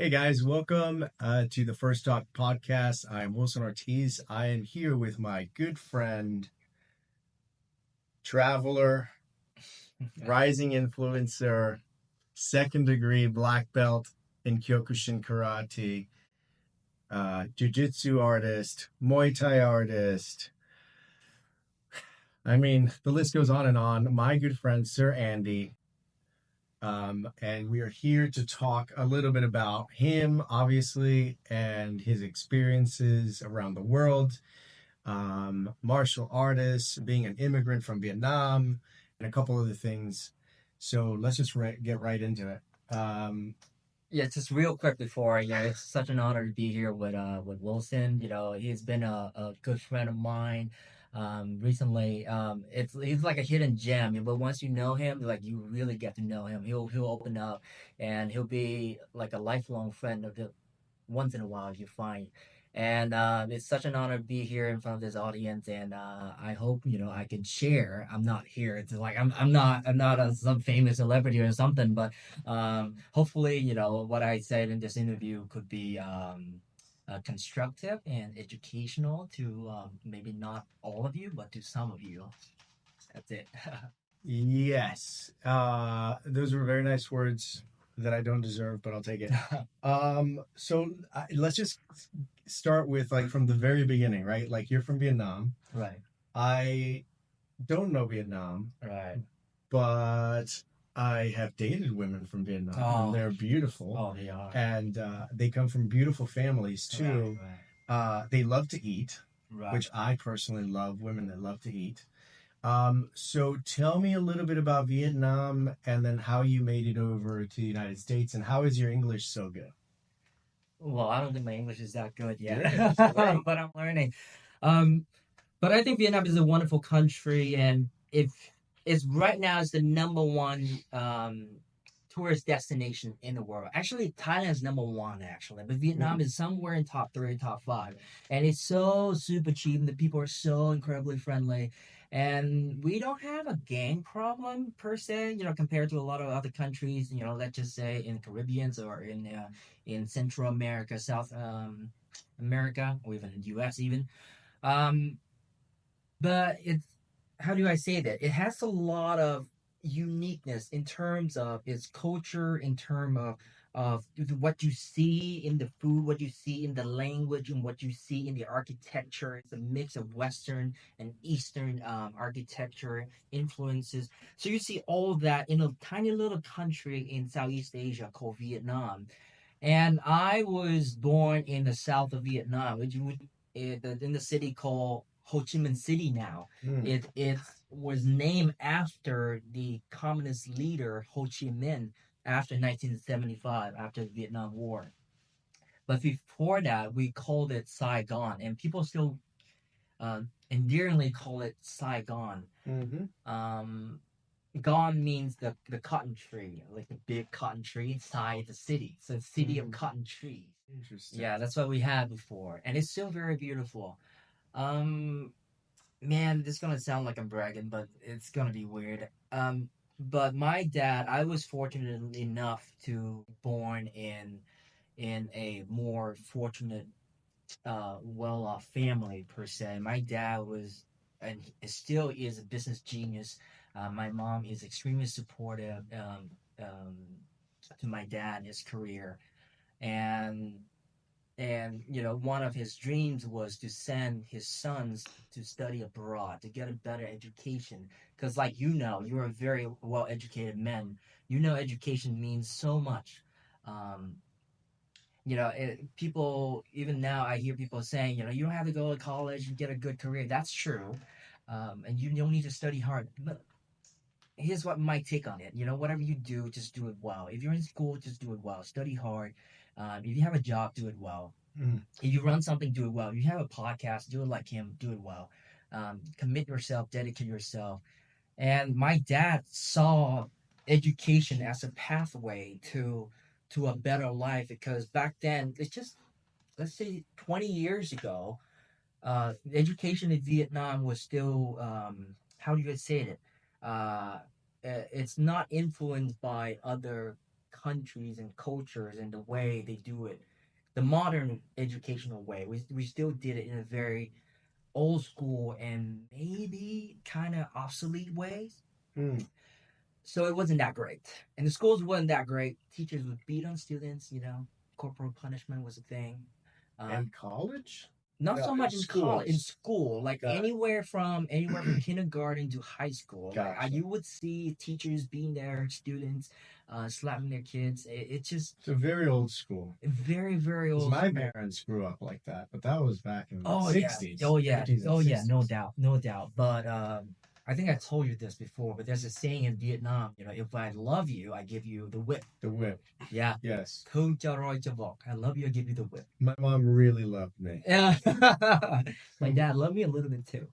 Hey guys, welcome to the First Talk podcast. I'm Wilson Ortiz. I am here with my good friend, traveler, rising influencer, second degree black belt in Kyokushin karate, jiu-jitsu artist, Muay Thai artist. I mean, the list goes on and on. My good friend, Sir Andy. And we are here to talk a little bit about him, obviously, and his experiences around the world, martial artist, being an immigrant from Vietnam, and a couple other things. So let's just get right into it. Yeah, just real quick before, it's such an honor to be here with Wilson. He's been a good friend of mine. Recently, he's like a hidden gem, but once you know him, like you really get to know him. He'll open up, and he'll be like a lifelong friend of the once in a while you find. And it's such an honor to be here in front of this audience, and I hope I can share. I'm not here to like I'm not some famous celebrity or something, but hopefully what I said in this interview could be constructive and educational to maybe not all of you, but to some of you. That's it. Yes, those were very nice words that I don't deserve, but I'll take it. So let's just start with like from the very beginning, right? Like you're from Vietnam. Right. I don't know Vietnam, Right. but I have dated women from Vietnam, and Oh, they're beautiful, oh, they are. and they come from beautiful families too. Right. They love to eat, Right. which I personally love, women that love to eat. So tell me a little bit about Vietnam and then how you made it over to the United States, and how is your English so good? Well, I don't think my English is that good yet, Good, that's great. but I'm learning. Um, but I think Vietnam is a wonderful country, and if it's right now it's the number one tourist destination in the world. Actually, Thailand is number one, actually, but Vietnam Mhm. is somewhere in top three, top five, and it's so super cheap. And the people are so incredibly friendly, and we don't have a gang problem per se, compared to a lot of other countries. Let's just say in Caribbeans or in Central America, South America, or even in the U.S. even. Um, but it's how do I say that? It has a lot of uniqueness in terms of its culture, in terms of what you see in the food, what you see in the language, and what you see in the architecture. It's a mix of Western and Eastern architecture influences. So you see all of that in a tiny little country in Southeast Asia called Vietnam. And I was born in the south of Vietnam, which would in the city called Ho Chi Minh City now. Mm. It was named after the communist leader Ho Chi Minh after 1975, after the Vietnam War. But before that, we called it Saigon, and people still endearingly call it Saigon. Mm-hmm. Um, Gon means the cotton tree, like the big cotton tree inside the city. So it's city of Mm. cotton trees. Interesting. Yeah, that's what we had before, and it's still very beautiful. Um, Man, this is gonna sound like I'm bragging, but it's gonna be weird. But my dad, I was fortunate enough to be born in a more fortunate, well-off family per se. My dad was, and he still is, a business genius. My mom is extremely supportive um, to my dad and his career, and one of his dreams was to send his sons to study abroad to get a better education. Because, like you're a very well-educated man. Education means so much. Um, People even now I hear people saying, you don't have to go to college and get a good career. That's true, and you don't need to study hard. But here's what my take on it. Whatever you do, just do it well. If you're in school, just do it well. Study hard. If you have a job, do it well. Mm. If you run something, do it well. If you have a podcast, do it like him. Do it well. Commit yourself. Dedicate yourself. And my dad saw education as a pathway to a better life because back then it's just, let's say, 20 years ago, education in Vietnam was still, how do you say it? It's not influenced by other countries and cultures and the way they do it, the modern educational way. We still did it in a very old school and maybe kind of obsolete ways. Mm. So it wasn't that great. And the schools wasn't that great. Teachers would beat on students, corporal punishment was a thing. And college? Not No, so in much in college, in schools. school, like Got it. anywhere from kindergarten to high school. Like Gotcha. you would see teachers beating their students, slapping their kids. It's just So very old school. very, very 'Cause old my school. parents grew up like that, but that was back in the Oh yeah, 60s. oh yeah, 50s and oh yeah, no 60s. doubt, no doubt. But I think I told you this before. But there's a saying in Vietnam. If I love you, I give you the whip. The whip. Yeah. Yes. Không cho roi cho vọc. I love you, I give you the whip. My mom really loved me. Yeah. My dad loved me a little bit too.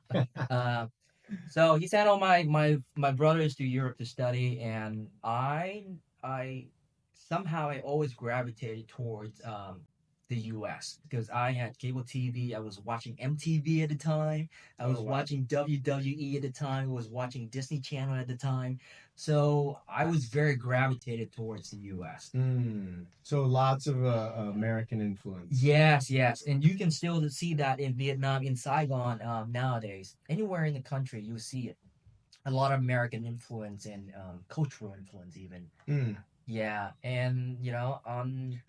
So he sent all my brothers to Europe to study, and I somehow I always gravitated towards the U.S. because I had cable TV. I was watching MTV at the time. I was watching WWE at the time. I was watching Disney Channel at the time. So I was very gravitated towards the U.S. So lots of American influence. Yes, yes, and you can still see that in Vietnam, in Saigon nowadays. Anywhere in the country, you see it. A lot of American influence and cultural influence, even. Yeah, and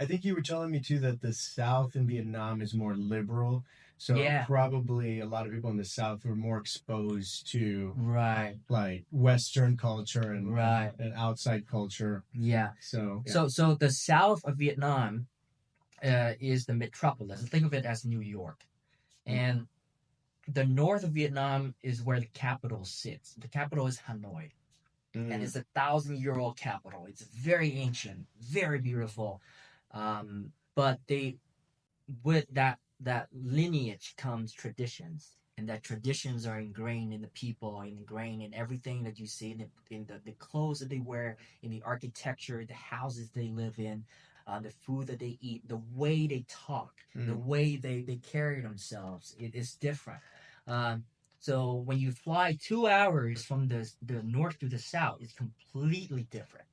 I think you were telling me too that the South in Vietnam is more liberal. So Yeah. probably a lot of people in the South were more exposed to right, like Western culture and Right. and outside culture. yeah. So yeah. So the south of Vietnam is the metropolis. Think of it as New York, and the north of Vietnam is where the capital sits. The capital is Hanoi. And it's 1,000-year-old capital. It's very ancient, very beautiful. But with that lineage comes traditions, and that traditions are ingrained in the people, and ingrained in everything that you see, in the clothes that they wear, in the architecture, the houses they live in, the food that they eat, the way they talk, the way they carry themselves. It is different. So when you fly 2 hours from the north to the south, it's completely different.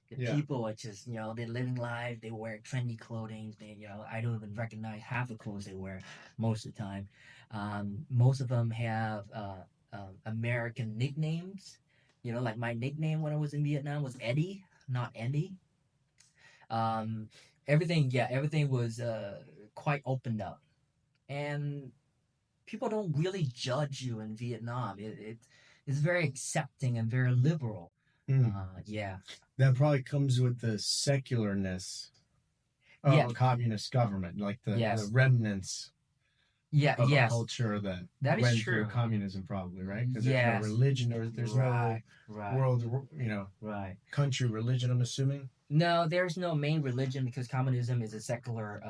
The people are just, they're living life. They wear trendy clothing. I don't even recognize half the clothes they wear most of the time. Most of them have American nicknames. Like my nickname when I was in Vietnam was Eddie, not Andy. Um, everything was quite opened up, and people don't really judge you in Vietnam. It's very accepting and very liberal. Yeah. That probably comes with the secularness of a communist government, like the remnants of a culture that is went true. through communism, probably, right? Because Yes. there's no religion or there's no world, Right. country religion, I'm assuming. No, there's no main religion because communism is a secular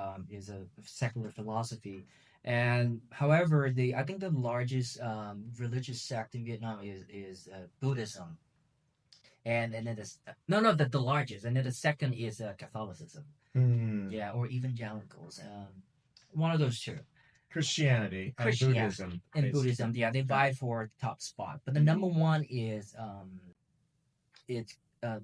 philosophy. And however, I think the largest religious sect in Vietnam is Buddhism, and then the largest, and then the second is Catholicism, yeah, or evangelicals, one of those two. Christianity and Buddhism. And Buddhism, yeah, they vie for the top spot, but the number one is it's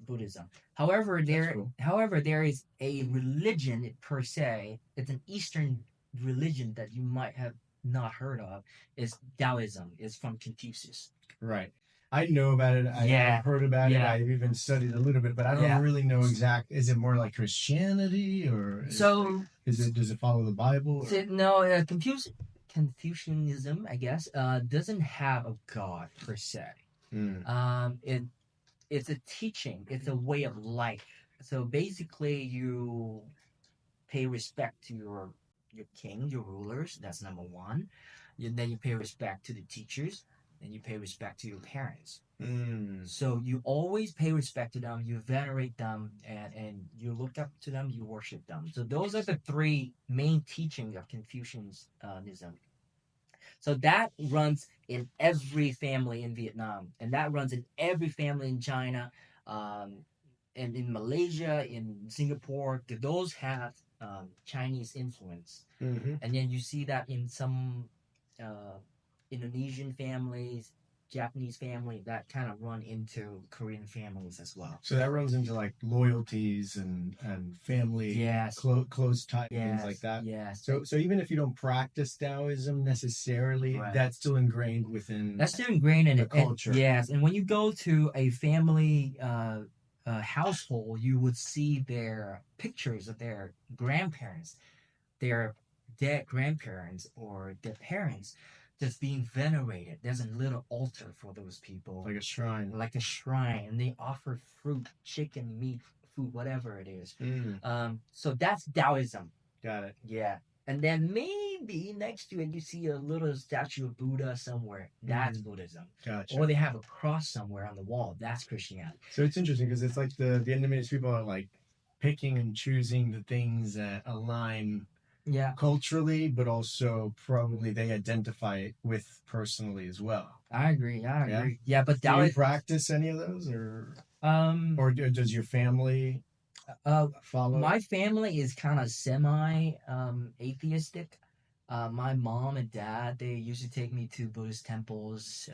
Buddhism. However, there is a religion per se. It's an Eastern religion that you might have not heard of. Is Taoism. It's from Confucius. Right. I know about it. I've heard about it. I've even studied a little bit, but I don't really know exact. Is it more like Christianity, or does it follow the Bible? No, Confucianism, I guess, doesn't have a god per se. It's a teaching. It's a way of life. So basically, you pay respect to your king, your rulers. That's number one. Then you pay respect to the teachers. Then you pay respect to your parents. So you always pay respect to them. You venerate them, and you look up to them. You worship them. So those are the three main teachings of Confucianism. So that runs in every family in Vietnam, and that runs in every family in China, and in Malaysia, in Singapore. Those have Chinese influence, and then you see that in some Indonesian families, Japanese family that kind of run into Korean families as well. So that runs into like loyalties and family Yes, close ties and things like yes, that. yes. So even if you don't practice Taoism necessarily, Right. that's still ingrained within That's still ingrained in the it. And culture. yes, and when you go to a family household, you would see their pictures of their grandparents, their dead grandparents, or their parents just being venerated. There's a little altar for those people, Like a shrine. like a shrine, and they offer fruit, chicken, meat, food, whatever it is. So that's Taoism. Got it. Yeah. And then maybe next to it you see a little statue of Buddha somewhere. That's Buddhism. Gotcha. Or they have a cross somewhere on the wall. That's Christianity. So it's interesting because it's like the Vietnamese people are like picking and choosing the things that align culturally, but also probably they identify with personally as well. I agree. I agree. Yeah, but do you practice any of those, or does your family follow? My family is kind of semi atheistic. My mom and dad, they used to take me to Buddhist temples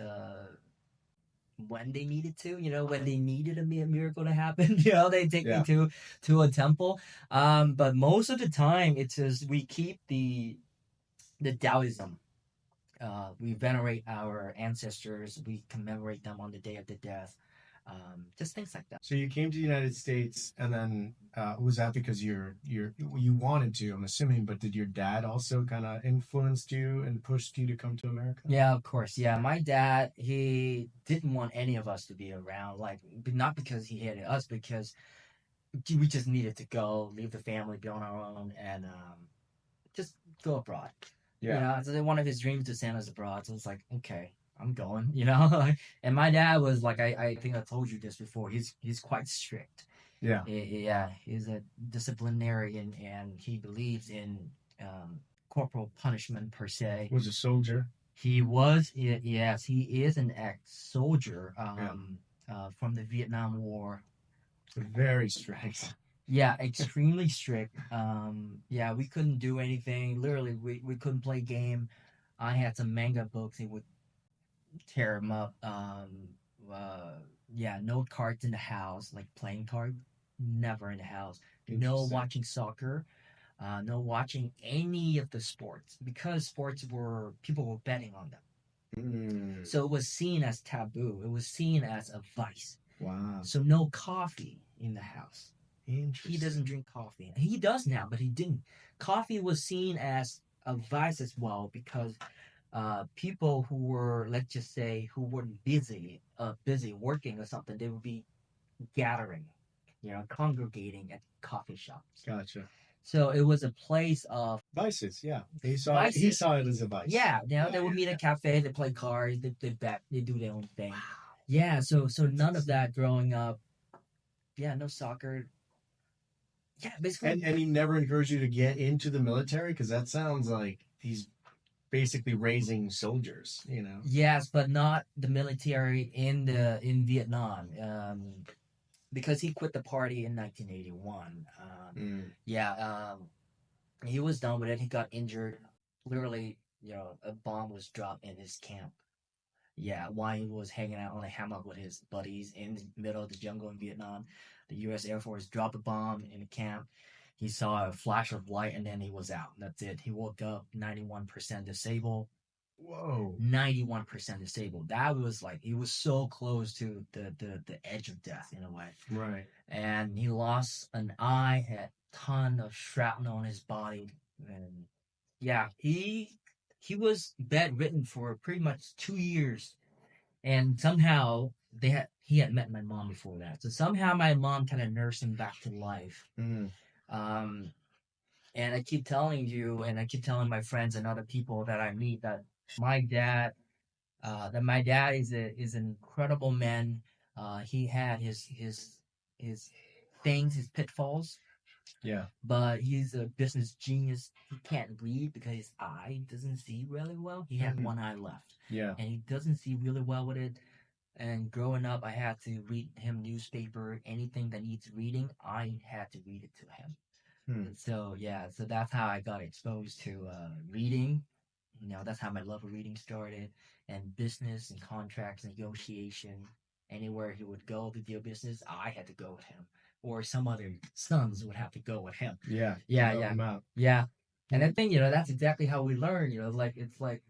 when they needed to, when they needed a miracle to happen, they take me to a temple. But most of the time, it's just we keep the Taoism. We venerate our ancestors. We commemorate them on the day of the death. Just things like that. So you came to the United States, and then was that because you wanted to? I'm assuming, but did your dad also kind of influenced you and pushed you to come to America? Yeah, of course. Yeah, my dad, he didn't want any of us to be around. Like, not because he hated us, because we just needed to go, leave the family, be on our own, and just go abroad. Yeah. So one of his dreams to send us abroad. So it's like, okay, I'm going. And my dad was like, I think I told you this before. He's quite strict. Yeah. Yeah. He's a disciplinarian, and he believes in corporal punishment per se. Was a soldier. He was. Yes, he is an ex-soldier from the Vietnam War. Very strict. Yeah, extremely strict. Yeah, we couldn't do anything. Literally, we couldn't play game. I had some manga books. He would tear them up. Yeah, no cards in the house, like playing card, never in the house. No watching soccer. No watching any of the sports, because sports people were betting on them. So it was seen as taboo. It was seen as a vice. Wow. So no coffee in the house. Interesting. He doesn't drink coffee. He does now, but he didn't. Coffee was seen as a vice as well, because people who were, let's just say, who weren't busy working or something, they would be gathering, congregating at coffee shops. Gotcha. So it was a place of vices. Yeah, he saw it as a vice. Yeah, they would meet at a cafe, they play cards, they bet, they do their own thing. Wow. Yeah, so none of that growing up. Yeah, no soccer. Yeah, basically. And he never encouraged you to get into the military, because that sounds like he's basically raising soldiers. Yes, but not the military in Vietnam. Because he quit the party in 1981. Yeah, he was done with it. He got injured. Literally, a bomb was dropped in his camp. Yeah, while he was hanging out on a hammock with his buddies in the middle of the jungle in Vietnam, the U.S. Air Force dropped a bomb in the camp. He saw a flash of light, and then he was out. That's it. He woke up 91% disabled. Whoa. 91% disabled. That was like, he was so close to the edge of death in a way. Right. And he lost an eye, had a ton of shrapnel on his body. And yeah, he was bedridden for pretty much 2 years. And somehow he had met my mom before that. So somehow my mom kind of nursed him back to life. And I keep telling you, and I keep telling my friends and other people that I meet, that my dad is an incredible man. He had his things, his pitfalls. Yeah. But he's a business genius. He can't read because his eye doesn't see really well. He has one eye left. Yeah. And he doesn't see really well with it. And growing up, I had to read him newspaper. Anything that needs reading, I had to read it to him. So that's how I got exposed to reading. That's how my love of reading started. And business and contracts, negotiation, anywhere he would go to deal business, I had to go with him. Or some other sons would have to go with him. Yeah. Yeah, Help yeah, them out. yeah. And I think, that's exactly how we learn, like it's like,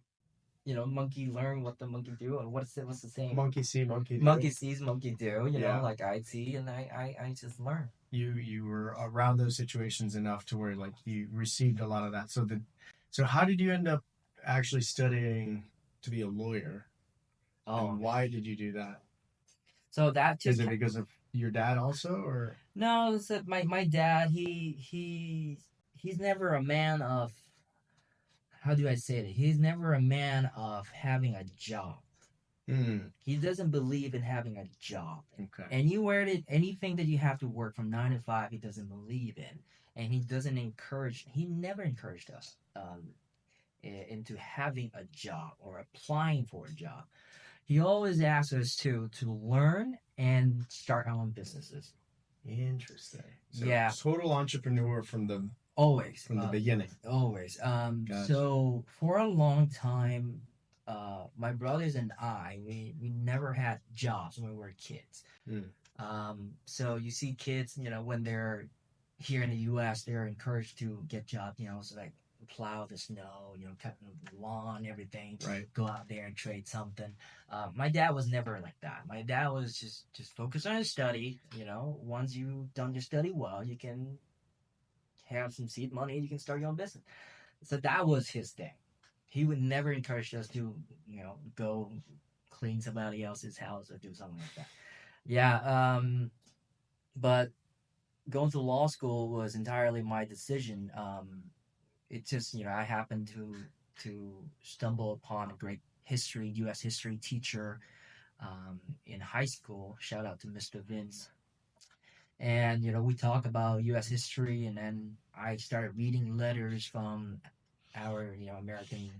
monkey learn what the monkey do, and what's the saying? Monkey see, monkey do. Monkey sees, monkey do, Yeah. like I see and I just learn. You were around those situations enough to where like you received a lot of that. So how did you end up actually studying to be a lawyer? Oh, And why did you do that? so that Is just it because of your dad also, or? no, it's that my dad, he's never a man of, how do I say it? He's never a man of having a job. He doesn't believe in having a job. Okay. Anything that you have to work from 9 to 5, he doesn't believe in, and he never encouraged us into having a job or applying for a job. He always asked us to learn and start our own businesses. Interesting. So Yeah. Total entrepreneur from the beginning. Always. Gotcha. So for a long time, my brothers and we never had jobs when we were kids. So you see kids, when they're here in the U.S., they're encouraged to get jobs, so like plow the snow, cut the lawn, everything. Right. Go out there and trade something. My dad was never like that. My dad was just focus on his study. Once you've done your study well, you can have some seed money, you can start your own business. So that was his thing. He would never encourage us to, go clean somebody else's house or do something like that. Yeah, but going to law school was entirely my decision. It just, I happened to stumble upon a great U.S. history teacher in high school. Shout out to Mr. Vince. And, we talk about U.S. history, and then I started reading letters from our, American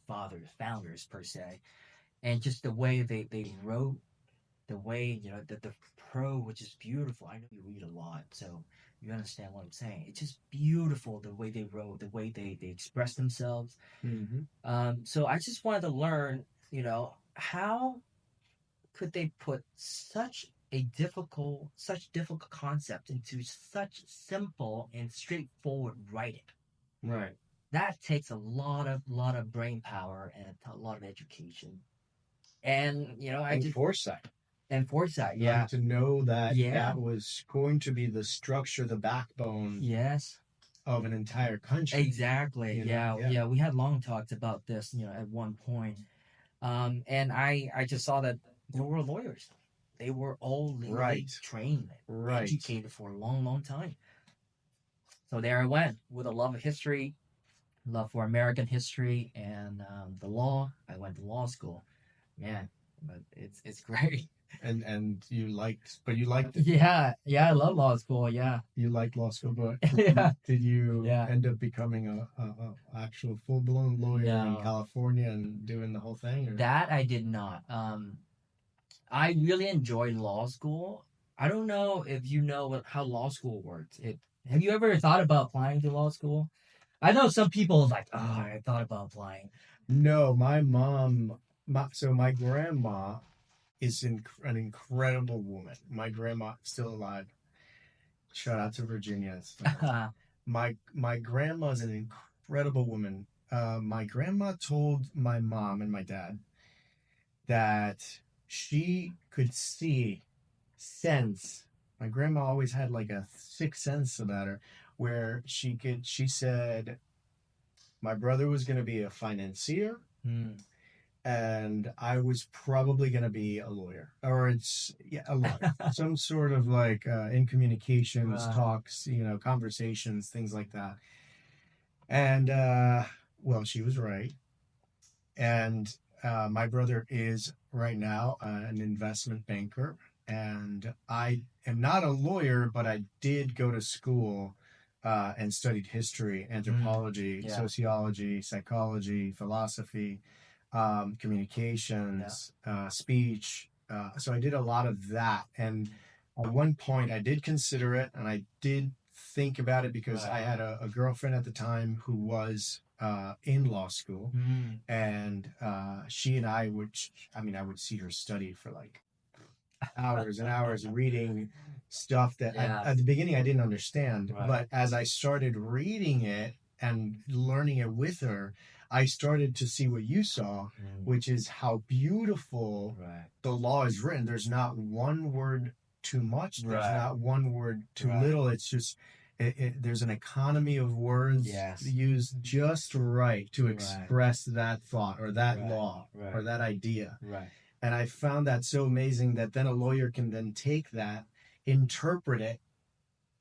founders, per se. And just the way they wrote, the way, the prose, which is beautiful. I know you read a lot, so you understand what I'm saying. It's just beautiful the way they wrote, the way they express themselves. So I just wanted to learn, how could they put such difficult concept into such simple and straightforward writing. Right. That takes a lot of brain power and a lot of education. And foresight. And foresight, yeah. To know that that was going to be the structure, the backbone. Yes. Of an entire country. Exactly. Yeah. We had long talks about this, at one point. And I just saw that there were lawyers. They were all legally trained, educated for a long, long time. So there I went with a love of history, love for American history, and the law. I went to law school. Man, but it's great. And you liked it. Yeah, I love law school. Yeah, you liked law school, but yeah. Did you end up becoming a actual full blown lawyer in California and doing the whole thing? Or? That I did not. I really enjoyed law school. I don't know if you know how law school works. Have you ever thought about applying to law school? I know some people like, oh, I thought about applying. No, my grandma is an incredible woman. My grandma still alive. Shout out to Virginia. My grandma is an incredible woman. My grandma told my mom and my dad that she could sense. My grandma always had like a sixth sense about her, where she said, my brother was going to be a financier. And I was probably going to be a lawyer, or a lawyer, some sort of like in communications, talks, conversations, things like that. And well, she was right. And my brother is right now an investment banker, and I am not a lawyer, but I did go to school and studied history, anthropology, sociology, psychology, philosophy. Communications, speech. So I did a lot of that. And at one point I did consider it, and I did think about it because I had a girlfriend at the time who was in law school, Mm. and she and I would see her study for like hours and hours reading stuff that Yeah. at the beginning I didn't understand. Right. But as I started reading it and learning it with her, I started to see what you saw, which is how beautiful the law is written. There's not one word too much, there's not one word too little. It's just there's an economy of words used just right to express that thought or that law or that idea. And I found that so amazing that then a lawyer can then take that, interpret it,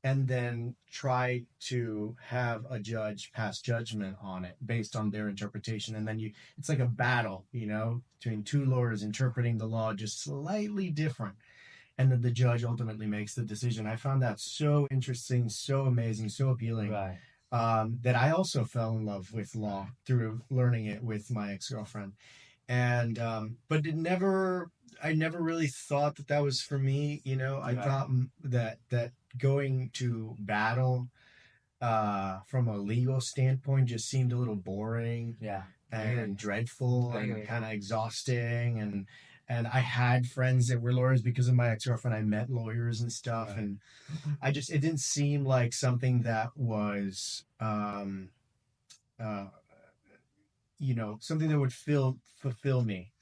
and then try to have a judge pass judgment on it based on their interpretation. And then it's like a battle, between two lawyers interpreting the law just slightly different. And then the judge ultimately makes the decision. I found that so interesting, so amazing, so appealing. That I also fell in love with law through learning it with my ex-girlfriend. And but I never really thought that was for me. I thought that going to battle from a legal standpoint just seemed a little boring and dreadful and kind of exhausting. And I had friends that were lawyers because of my ex-girlfriend. I met lawyers and stuff, and it didn't seem like something that was something that would fulfill me.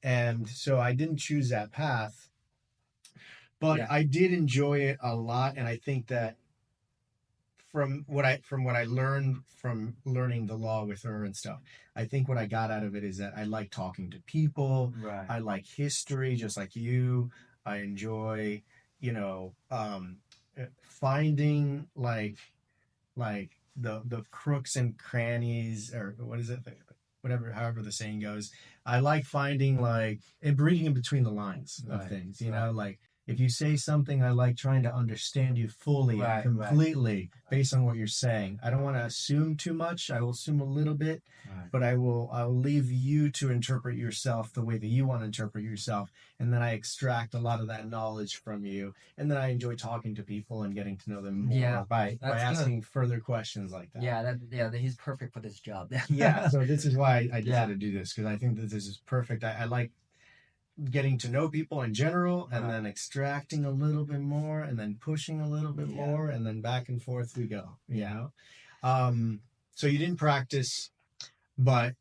And so I didn't choose that path, but I did enjoy it a lot. And I think that from what I learned from learning the law with her and stuff, I think what I got out of it is that I like talking to people. I like history, just like you. I enjoy, finding like the crooks and crannies, or what is it, whatever, however the saying goes. I like finding and reading in between the lines of things, like if you say something, I like trying to understand you fully and completely based on what you're saying. I don't want to assume too much. I will assume a little bit, but I'll leave you to interpret yourself the way that you want to interpret yourself, and then I extract a lot of that knowledge from you, and then I enjoy talking to people and getting to know them more by asking further questions like that. He's perfect for this job. So this is why I decided to do this, because I think that this is perfect. I like getting to know people in general, and then extracting a little bit more, and then pushing a little bit more, and then back and forth we go. So you didn't practice, but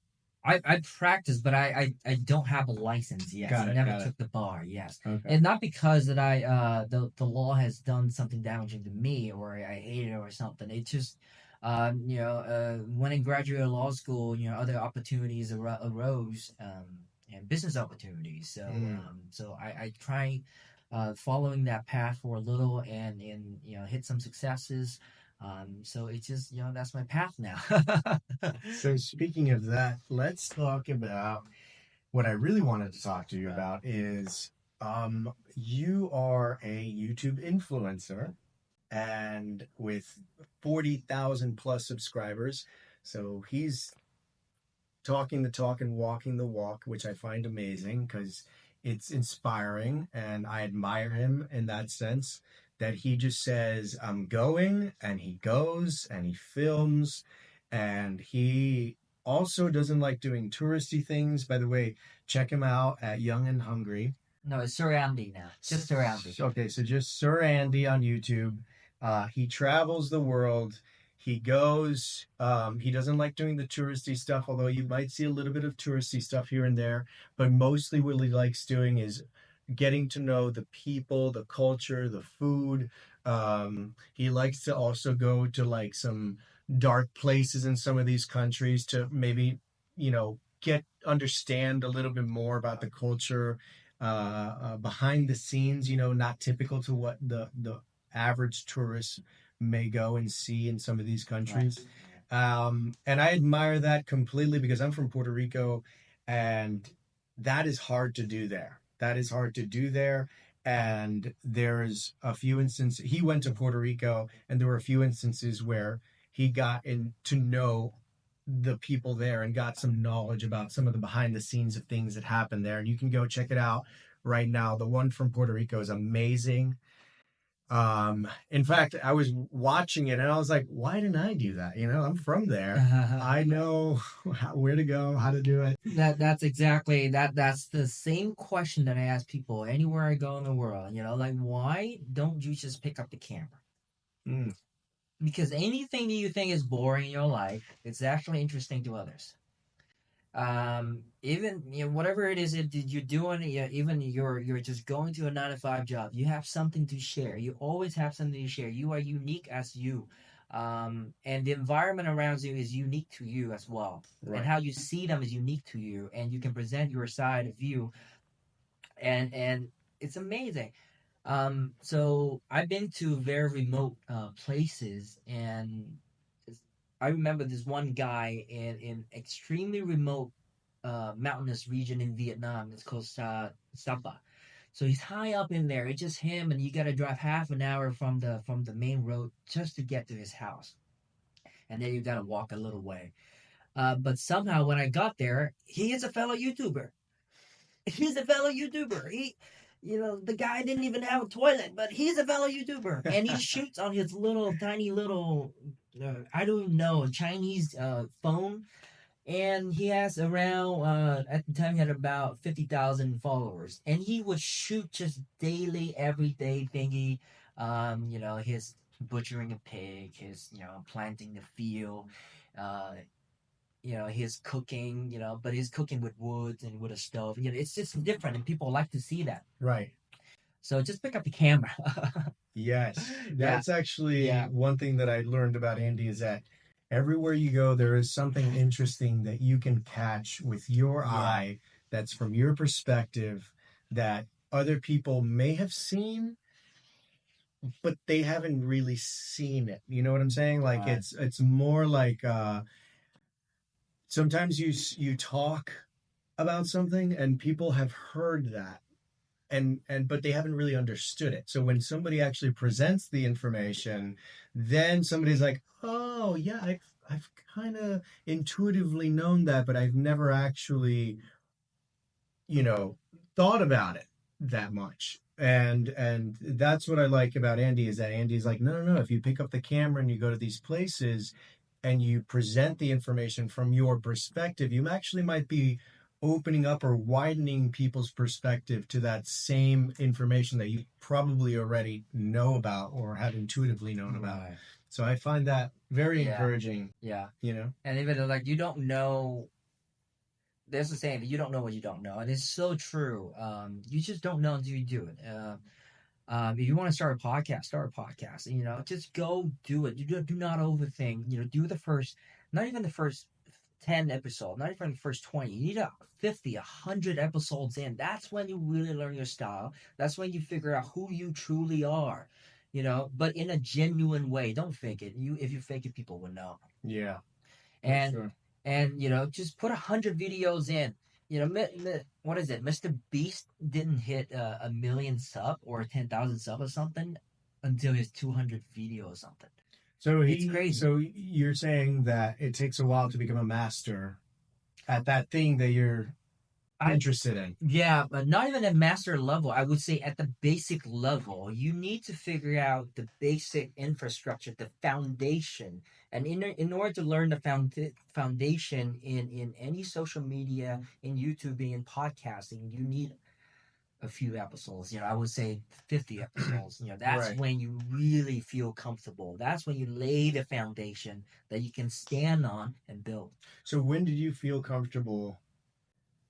I practiced, but I don't have a license yet. I never took the bar. And not because that the law has done something damaging to me or I hate it or something. It's just when I graduated law school, other opportunities arose, and business opportunities. So I try following that path for a little and hit some successes. So it's just, that's my path now. So speaking of that, let's talk about what I really wanted to talk to you about is you are a YouTube influencer and with 40,000 plus subscribers. So he's talking the talk and walking the walk, which I find amazing because it's inspiring, and I admire him in that sense, that he just says, I'm going, and he goes and he films, and he also doesn't like doing touristy things. By the way, check him out at Young and Hungry. No, it's Sir Andy now. Just Sir Andy. Okay, so just Sir Andy on YouTube. He travels the world. He goes, he doesn't like doing the touristy stuff, although you might see a little bit of touristy stuff here and there. But mostly what he likes doing is getting to know the people, the culture, the food. He likes to also go to some dark places in some of these countries to maybe, understand a little bit more about the culture behind the scenes, not typical to what the average tourist may go and see in some of these countries. And I admire that completely because I'm from Puerto Rico, and that is hard to do there. And there's a few instances, he went to Puerto Rico, and there were a few instances where he got to know the people there and got some knowledge about some of the behind the scenes of things that happen there. And you can go check it out right now. The one from Puerto Rico is amazing. In fact, I was watching it and I was like, why didn't I do that? I'm from there. I know where to go, how to do it. That's exactly that's the same question that I ask people anywhere I go in the world. Like, why don't you just pick up the camera? Mm, Because anything that you think is boring in your life, it's actually interesting to others. Even whatever it is that you're doing, even you're just going to a 9 to 5 job, you have something to share. You always have something to share. You are unique as you. And the environment around you is unique to you as well, and right. how you see them is unique to you, and you can present your side of view, and it's amazing. So I've been to very remote places, and I remember this one guy in extremely remote mountainous region in Vietnam. It's called Sapa. So he's high up in there. It's just him, and you got to drive half an hour from the main road just to get to his house, and then you got to walk a little way. But somehow when I got there, he is a fellow YouTuber. He's a fellow YouTuber. The guy didn't even have a toilet, but he's a fellow YouTuber, and he shoots on his little tiny little, I don't even know, Chinese phone, and he has around at the time he had about 50,000 followers, and he would shoot just daily, everyday thingy, his butchering a pig, his planting the field, uh, his cooking, but he's cooking with wood and with a stove. It's just different, and people like to see that. Right. So just pick up the camera. Yes. Yeah, That's actually yeah, one thing that I learned about Andy is that everywhere you go, there is something interesting that you can catch with your yeah. eye that's from your perspective that other people may have seen, but they haven't really seen it. You know what I'm saying? Like Right. it's more like sometimes you talk about something and people have heard that and but they haven't really understood it. So when somebody actually presents the information, then somebody's like, "Oh, yeah, I've kind of intuitively known that, but I've never actually, you know, thought about it that much." And that's what I like about Andy is that Andy's like, "No, no, no, if you pick up the camera and you go to these places and you present the information from your perspective, you actually might be opening up or widening people's perspective to that same information that you probably already know about or have intuitively known about." Right. So I find that very Yeah, encouraging, yeah. you know? And even like you don't know. There's a saying that you don't know what you don't know, and it's so true. You just don't know until you do it. If you want to start a podcast, start a podcast. Just go do it. You do not overthink. Do the first, not even the first 10 episodes, not even the first 20. You need 50, 100 episodes in. That's when you really learn your style. That's when you figure out who you truly are. But in a genuine way. Don't fake it. If you fake it, people will know. Yeah, for And sure. just put 100 videos in. What is it? Mr. Beast didn't hit a million sub or 10,000 sub or something until his 200 video or something. It's crazy. So you're saying that it takes a while to become a master at that thing that you're I interested in. Yeah, but not even at master level. I would say at the basic level, you need to figure out the basic infrastructure, the foundation. And in order to learn the foundation in any social media, in YouTubing, in podcasting, you need a few episodes. I would say 50 episodes. That's Right. when you really feel comfortable. That's when you lay the foundation that you can stand on and build. So when did you feel comfortable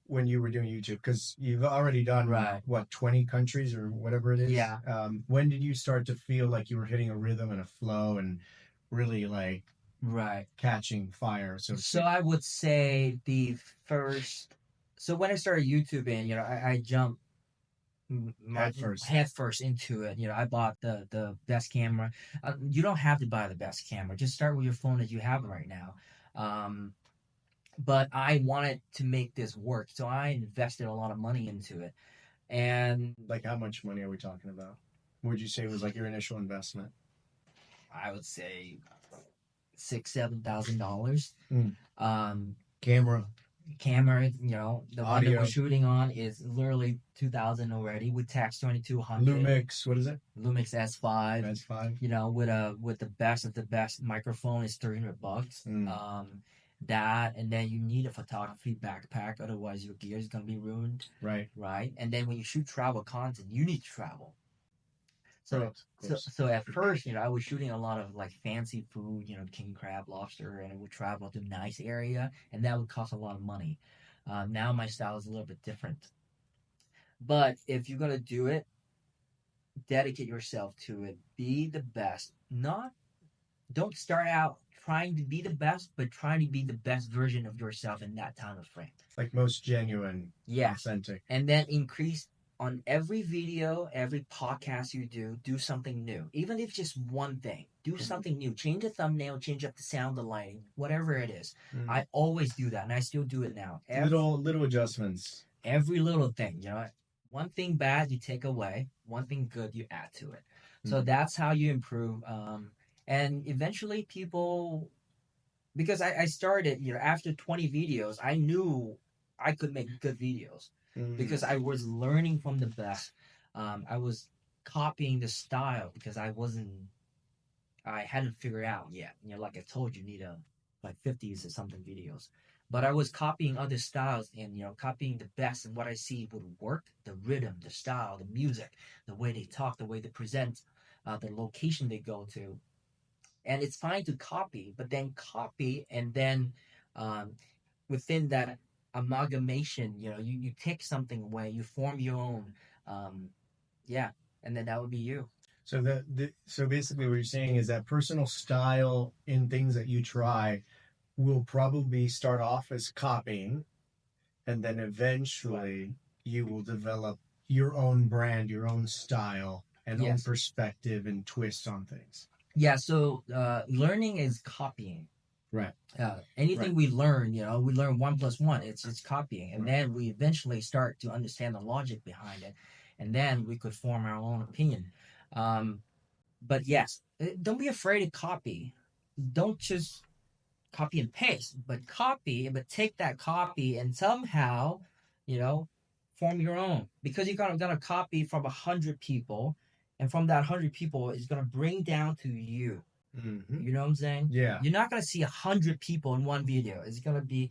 when you were doing YouTube? Because you've already done Right. what, 20 countries or whatever it is. Yeah. When did you start to feel like you were hitting a rhythm and a flow and really like Right. catching fire, so to So speak? I would say the first. So when I started YouTubing, I jumped my Head first. head first into it. I bought the best camera. You don't have to buy the best camera. Just start with your phone that you have right now. Um, but I wanted to make this work, so I invested a lot of money into it. And Like how much money are we talking about? Would you say was like your initial investment? I would say $6,000-7,000. Mm. Um, Camera. camera, the one that we're Audio. shooting on is literally 2000 already with Tax 2200. Lumix, what is it? Lumix S5. S5. With the best of the best microphone is $300. That, and then you need a photography backpack, otherwise your gear is gonna be ruined. Right. And then when you shoot travel content, you need to travel. So at first, I was shooting a lot of like fancy food, king crab, lobster, and I would travel to a nice area, and that would cost a lot of money. Now my style is a little bit different. But if you're gonna do it, dedicate yourself to it. Be the best. Don't start out trying to be the best, but trying to be the best version of yourself in that time of frame. Like most genuine, authentic. And then increase on every video, every podcast you do something new. Even if just one thing, do something new. Change the thumbnail, change up the sound, the lighting, whatever it is. I always do that, and I still do it now. Little adjustments. Every little thing, one thing bad you take away, one thing good you add to it. So that's how you improve. And eventually people, because I started, after 20 videos, I knew I could make good videos. Because I was learning from the best. I was copying the style because I hadn't figured out yet. Like I told you, need like 50s or something videos. But I was copying other styles and, copying the best, and what I see would work: the rhythm, the style, the music, the way they talk, the way they present, the location they go to. And it's fine to copy, but then copy, and then within that amalgamation, you take something away, you form your own, and then that would be you. So so basically what you're saying is that personal style in things that you try will probably start off as copying, and then eventually you will develop your own brand, your own style, and own perspective and twist on things. Yeah, so learning is copying. Right. Anything we learn, we learn 1 + 1. It's copying, and then we eventually start to understand the logic behind it, and then we could form our own opinion. But yes, don't be afraid to copy. Don't just copy and paste, but take that copy and somehow, form your own. Because you're gonna copy from 100 people, and from that 100 people, it's gonna bring down to you. You know what I'm saying? Yeah. You're not going to see 100 people in one video. It's going to be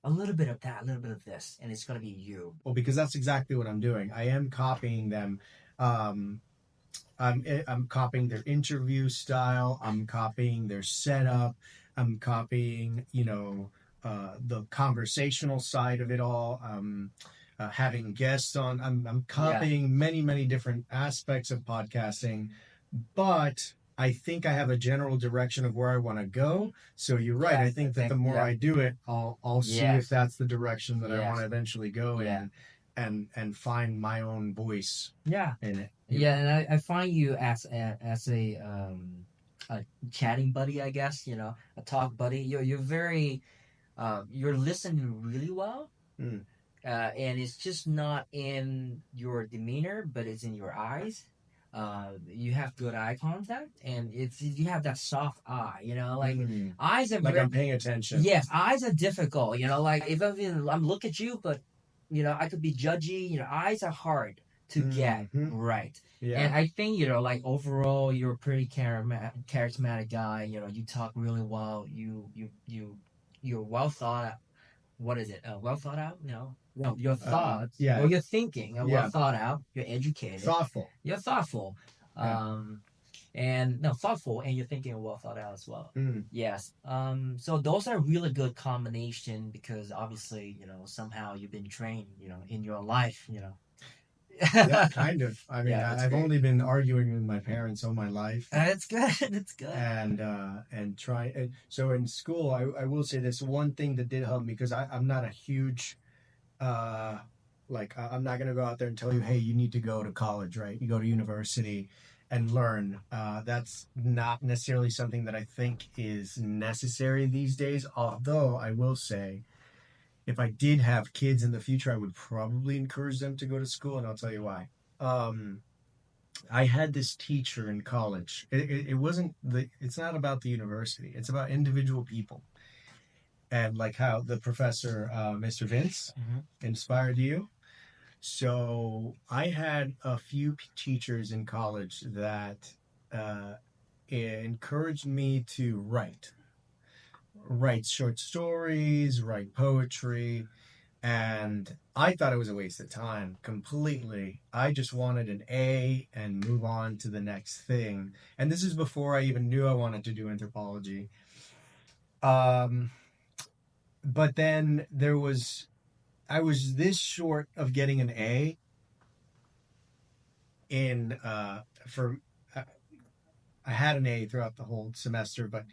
a little bit of that, a little bit of this, and it's going to be you. Well, because that's exactly what I'm doing. I am copying them. I'm copying their interview style. I'm copying their setup. I'm copying, the conversational side of it all. Having guests on. I'm copying many, many different aspects of podcasting, but I think I have a general direction of where I want to go. So you're right. I think that the more I do it, I'll see if that's the direction that I want to eventually go in, and find my own voice. In it. Yeah, and I find you as a chatting buddy, I guess. A talk buddy. You're very you're listening really well. And it's just not in your demeanor, but it's in your eyes. You have good eye contact, and you have that soft eye, eyes are like I'm paying attention. Yes, eyes are difficult, like if I'm look at you, but I could be judgy. Eyes are hard to get right. And I think like overall you're a pretty charismatic guy. You talk really well. You're well thought out. What is it? Well thought out? Your thoughts, or your thinking, are well thought out. You're educated, thoughtful. You're thoughtful, thoughtful, and you're thinking well thought out as well. Yes. So those are really good combination, because obviously somehow you've been trained in your life. Yeah, kind of. I mean, I've only been arguing with my parents all my life. It's good. It's good. And try. So in school, I will say this one thing that did help me, because I'm not a huge, I'm not gonna go out there and tell you, hey, you need to go to college, right? You go to university and learn. That's not necessarily something that I think is necessary these days. Although I will say, if I did have kids in the future, I would probably encourage them to go to school, and I'll tell you why. I had this teacher in college. It's not about the university. It's about individual people. and like how the professor, Mr. Vince, inspired you. So I had a few teachers in college that uh, encouraged me to write short stories, write poetry, and I thought it was a waste of time completely. I just wanted an A and move on to the next thing. And this is before I even knew I wanted to do anthropology. Um, but then I was this short of getting an A in for uh, I had an A throughout the whole semester, but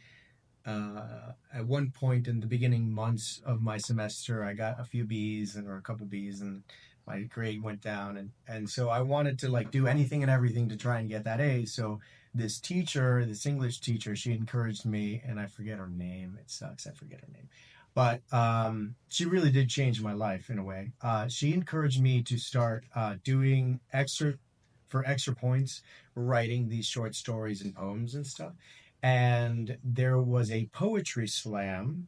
at one point in the beginning months of my semester, I got a few B's or a couple B's, and my grade went down, and so I wanted to like do anything and everything to try and get that A. So this English teacher, she encouraged me, and I forget her name. It sucks. I forget her name. But she really did change my life in a way. She encouraged me to start doing extra points, writing these short stories and poems and stuff. And there was a poetry slam,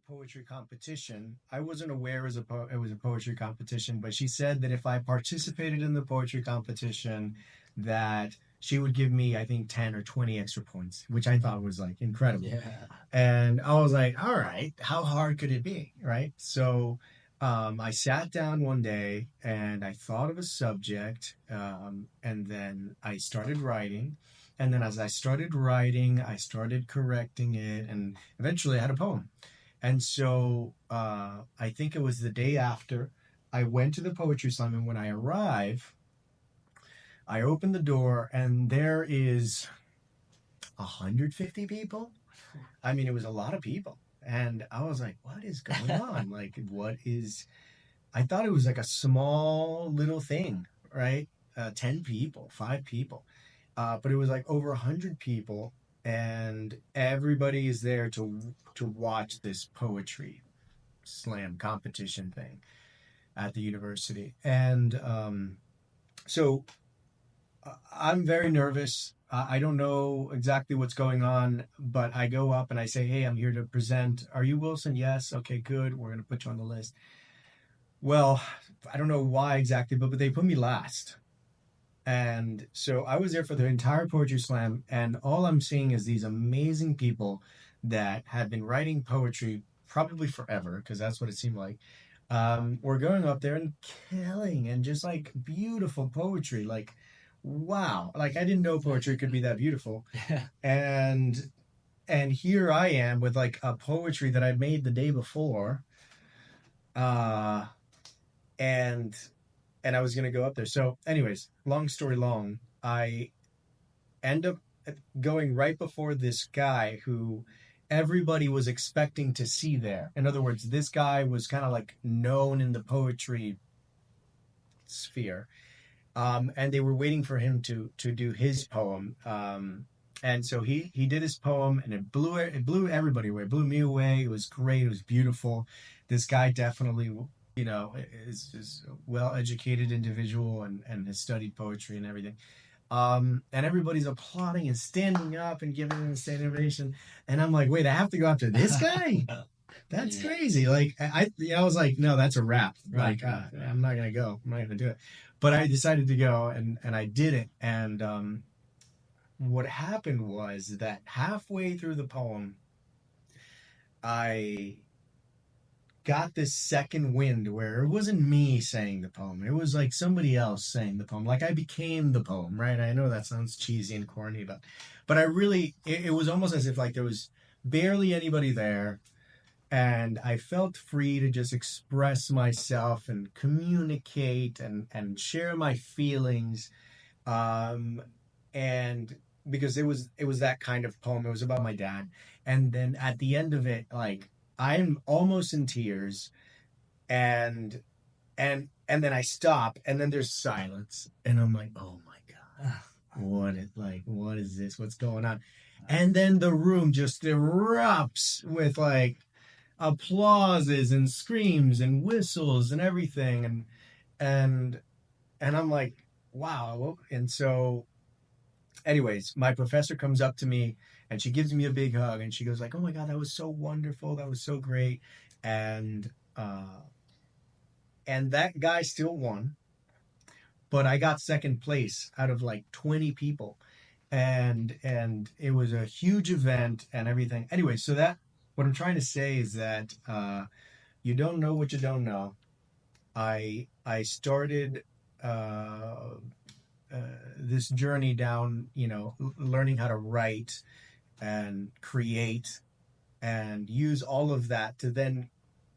poetry competition. I wasn't aware it was a poetry competition, but she said that if I participated in the poetry competition, that she would give me, I think, 10 or 20 extra points, which I thought was like incredible. Yeah. And I was like, all right, how hard could it be? Right. So I sat down one day and I thought of a subject, and then I started writing. And then as I started writing, I started correcting it, and eventually I had a poem. And so I think it was the day after I went to the poetry slam, and when I arrive, I open the door, and there is 150 people. I mean, it was a lot of people. And I was like, what is going on? Like, I thought it was like a small little thing, right? 10 people, 5 people. But it was like over 100 people, and everybody is there to watch this poetry slam competition thing at the university. And so I'm very nervous. I don't know exactly what's going on, but I go up and I say, hey, I'm here to present. Are you Wilson? Yes. Okay, good. We're going to put you on the list. Well, I don't know why exactly, but they put me last. And so I was there for the entire poetry slam, and all I'm seeing is these amazing people that had been writing poetry probably forever, because that's what it seemed like. Were going up there and killing, and just like beautiful poetry. Like, wow. Like I didn't know poetry could be that beautiful. And here I am with like a poetry that I made the day before. Uh and I was gonna go up there. So, anyways, long story long, I end up going right before this guy who everybody was expecting to see there. In other words, this guy was kind of like known in the poetry sphere, and they were waiting for him to do his poem. And so he did his poem, and it blew everybody away. It blew me away. It was great. It was beautiful. This guy definitely, is a well-educated individual, and has studied poetry and everything. And everybody's applauding and standing up and giving him a standing ovation. And I'm like, wait, I have to go after this guy? That's crazy. Like I was like, no, that's a wrap. Like I'm not gonna go. I'm not gonna do it. But I decided to go, and I did it. And what happened was that halfway through the poem, I got this second wind where it wasn't me saying the poem. It was like somebody else saying the poem. Like I became the poem, right? I know that sounds cheesy and corny, but I really, it was almost as if like there was barely anybody there, and I felt free to just express myself and communicate and share my feelings. And because it was that kind of poem. It was about my dad. And then at the end of it, like I'm almost in tears, and then I stop, and then there's silence, and I'm like, oh my God, what is this? What's going on? And then the room just erupts with like applauses and screams and whistles and everything, and I'm like, wow. And so anyways, my professor comes up to me and she gives me a big hug, and she goes like, "Oh my God, that was so wonderful. That was so great." And that guy still won, but I got second place out of like 20 people, and it was a huge event and everything. Anyway, so that what I'm trying to say is that you don't know what you don't know. I started this journey down, learning how to write and create and use all of that to then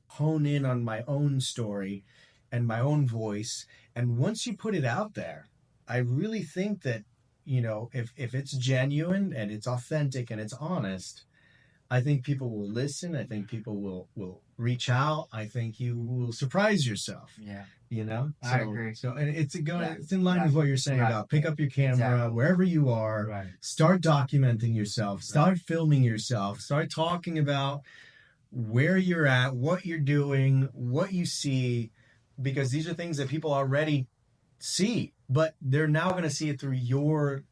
hone in on my own story and my own voice. And once you put it out there, I really think that, if it's genuine and it's authentic and it's honest, I think people will listen. I think people will reach out. I think you will surprise yourself. Yeah. I agree. So and it's in line with what you're saying about pick up your camera Exactly. wherever you are, Right. start documenting yourself, start filming yourself, start talking about where you're at, what you're doing, what you see, because these are things that people already see, but they're now going to see it through your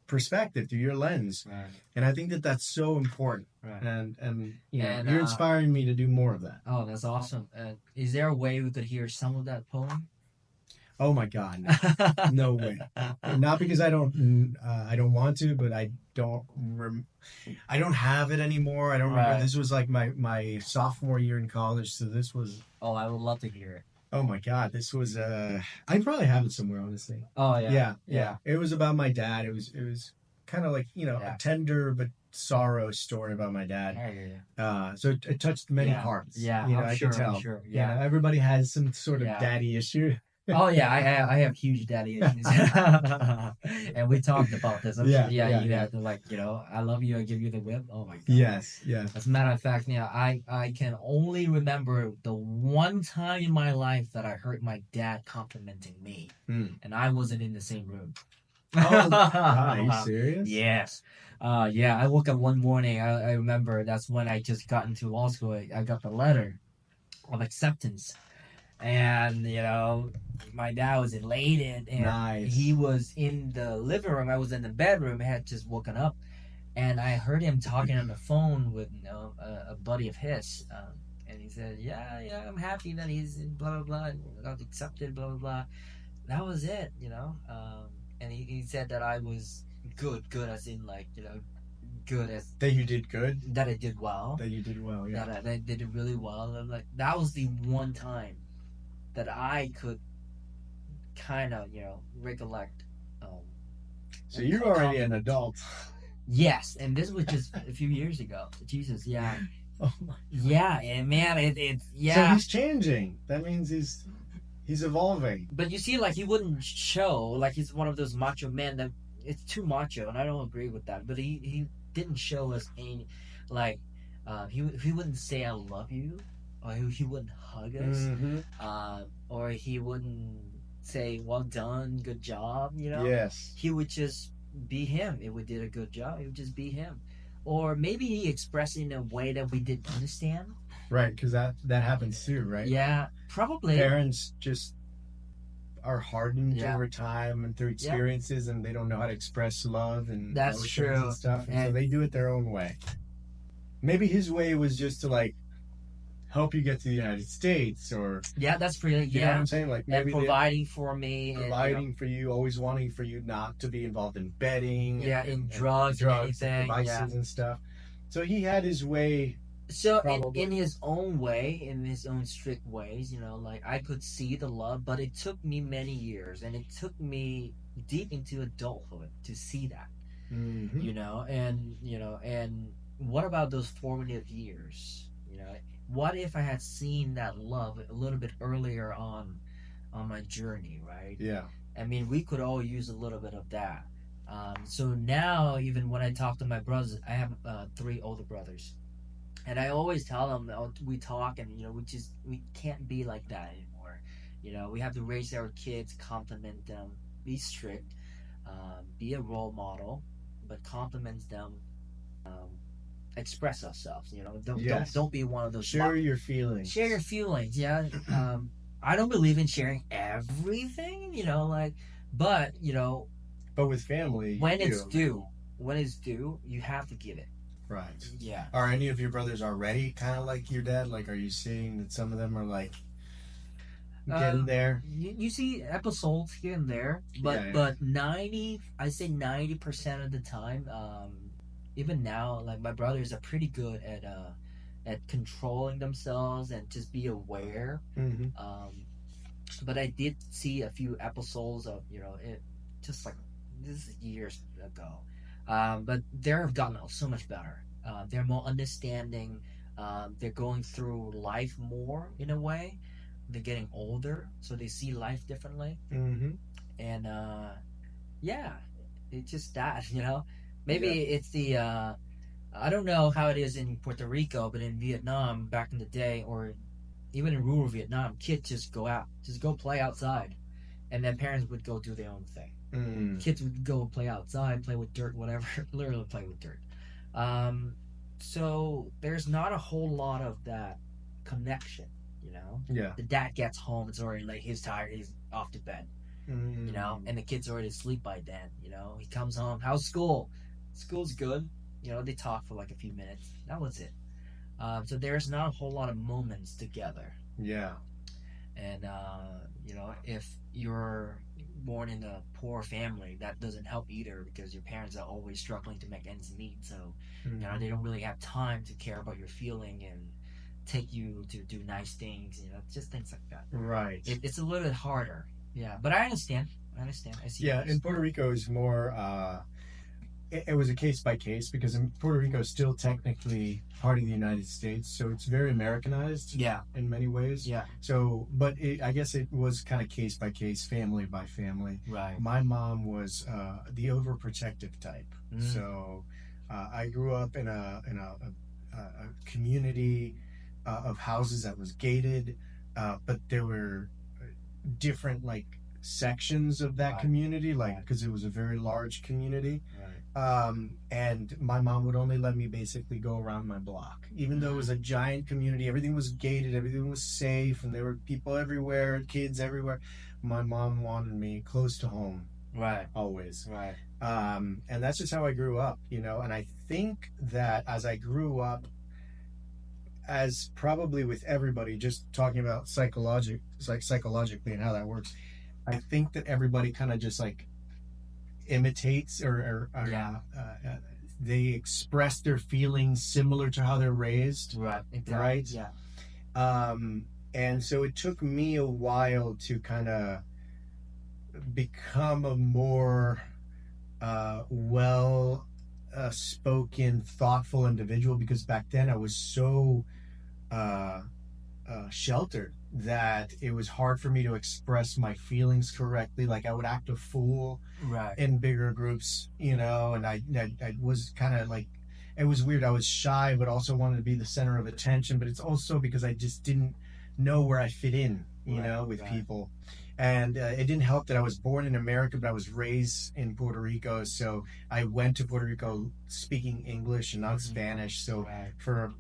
perspective, through your lens. Right. And I think that that's so important. Right. And you're inspiring me to do more of that. Oh, that's awesome. Is there a way we could hear some of that poem? Oh my God, no way. Not because I don't want to, but I don't have it anymore. I don't remember. Right. This was like my sophomore year in college, so this was. Oh, I would love to hear it. Oh my God, this was I probably have it somewhere, honestly. Oh yeah. Yeah. It was about my dad. It was kind of like, a tender but sorrow story about my dad. I hear you. So it touched many hearts. Yeah, I can tell. I'm sure. Yeah. Everybody has some sort of daddy issue. Oh yeah, I have huge daddy issues, and we talked about this. You had to I love you, I give you the whip. Oh my God. Yes. As a matter of fact, I can only remember the one time in my life that I heard my dad complimenting me, and I wasn't in the same room. Oh, are you serious? Yes. I woke up one morning. I remember that's when I just got into law school. I got the letter of acceptance. And my dad was elated, and he was in the living room. I was in the bedroom. I had just woken up, and I heard him talking on the phone with a buddy of his, and he said, "Yeah, I'm happy that he's blah blah blah, and got accepted, blah blah blah." That was it, and he said that I was good as in good as that you did good, that I did well, that you did well, yeah, that I did it really well. And that was the one time that I could kind of, recollect. So you're already an adult. Yes, and this was just a few years ago. Jesus, yeah. Oh my God. Yeah, and man, it's So he's changing. That means he's evolving. But you see, he wouldn't show, he's one of those macho men that it's too macho, and I don't agree with that. But he didn't show us any, he wouldn't say I love you. Or he wouldn't hug us, or he wouldn't say "well done, good job." Yes. He would just be him. If we did a good job, he would just be him. Or maybe he expressed it in a way that we didn't understand. Right, because that happens too, right? Yeah, probably. Parents just are hardened over time and through experiences, and they don't know how to express love and that's true and stuff, and so they do it their own way. Maybe his way was just to help you get to the United States, or that's pretty. You know what I'm saying? Maybe and providing for me, for you, always wanting for you not to be involved in betting, in drugs, and devices and stuff. So he had his way. So in his own way, in his own strict ways, I could see the love, but it took me many years, and it took me deep into adulthood to see that. And what about those formative years? What if I had seen that love a little bit earlier on my journey, right? Yeah. I mean, we could all use a little bit of that. So now, even when I talk to my brothers, I have 3 older brothers, and I always tell them, we talk, and we can't be like that anymore. We have to raise our kids, compliment them, be strict, be a role model, but compliment them. Express ourselves, don't be one of those. Share your feelings. Yeah. I don't believe in sharing everything, but but with family, when it's due, when it's due, you have to give it. Right. Yeah. Are any of your brothers already kind of like your dad? Like, are you seeing that some of them are like getting there? You see episodes here and there, Yeah, yeah. but 90, I say 90% of the time, even now, like my brothers are pretty good at controlling themselves and just be aware. Mm-hmm. Um, but I did see a few episodes of it, just like this is years ago. But they've gotten so much better. They're more understanding. They're going through life more in a way. They're getting older, so they see life differently. Mm-hmm. And yeah, it's just that maybe Yeah. it's the I don't know how it is in Puerto Rico, but in Vietnam back in the day, or even in rural Vietnam, kids just go out, just go play outside, and then parents would go do their own thing. Mm. Kids would go play outside, play with dirt, whatever, literally play with dirt. Um, so there's not a whole lot of that connection, you know. Yeah. The dad gets home, it's already like he's tired, he's off to bed, and the kid's already asleep by then, He comes home, how's school? School's good, they talk for like a few minutes. That was it. So there's not a whole lot of moments together. Yeah. And if you're born in a poor family, that doesn't help either because your parents are always struggling to make ends meet. So Mm-hmm. they don't really have time to care about your feeling and take you to do nice things. Just things like that. Right. It's a little bit harder. Yeah, but I understand. I see. Yeah, in Puerto Rico is more. It was a case by case because in Puerto Rico is still technically part of the United States, so it's very Americanized. Yeah. In many ways. Yeah. So, but I guess it was kind of case by case, family by family. Right. My mom was the overprotective type, so I grew up in a community of houses that was gated, but there were different like sections of that community, like because it was a very large community. And my mom would only let me basically go around my block, even though it was a giant community. Everything was gated, everything was safe, and there were people everywhere, kids everywhere. My mom wanted me close to home, always. And that's just how I grew up, and I think that as I grew up, as probably with everybody, just talking about psychologically and how that works, I think that everybody kind of just like imitates or they express their feelings similar to how they're raised. Right. Yeah. And so it took me a while to kind of become a more well spoken, thoughtful individual, because back then I was so sheltered that it was hard for me to express my feelings correctly. Like I would act a fool in bigger groups, and I was kind of like, it was weird. I was shy, but also wanted to be the center of attention. But it's also because I just didn't know where I fit in, with people. And it didn't help that I was born in America, but I was raised in Puerto Rico. So I went to Puerto Rico speaking English and not Spanish. So for a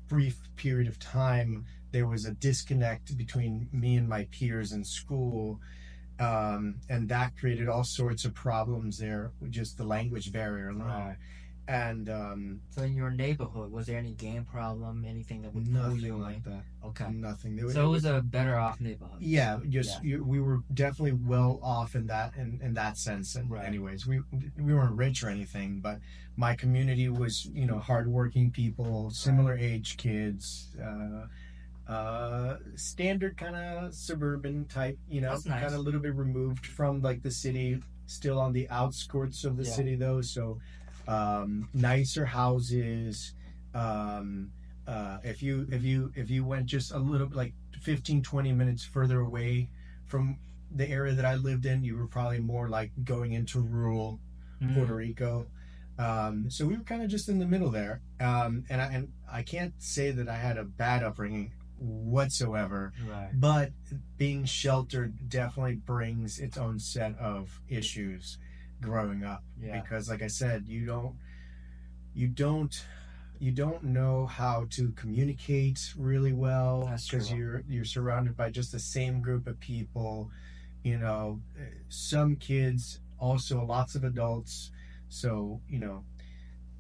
brief period of time, there was a disconnect between me and my peers in school. And that created all sorts of problems there, just the language barrier alone. And so in your neighborhood, was there any gang problem, anything that would pull you nothing away? like that. Okay. Nothing. So it was a better off neighborhood. Yeah, we were definitely well off in that sense. And anyways, we weren't rich or anything, but my community was hardworking people, similar age kids, standard kind of suburban type, That's nice. kind of a little bit removed from like the city, still on the outskirts of the city though. So nicer houses. If you went just a little like 15-20 minutes further away from the area that I lived in, you were probably more like going into rural Puerto Rico. So we were kind of just in the middle there. And I can't say that I had a bad upbringing whatsoever, but being sheltered definitely brings its own set of issues growing up, because like I said, you don't know how to communicate really well, because you're surrounded by just the same group of people, some kids, also lots of adults. So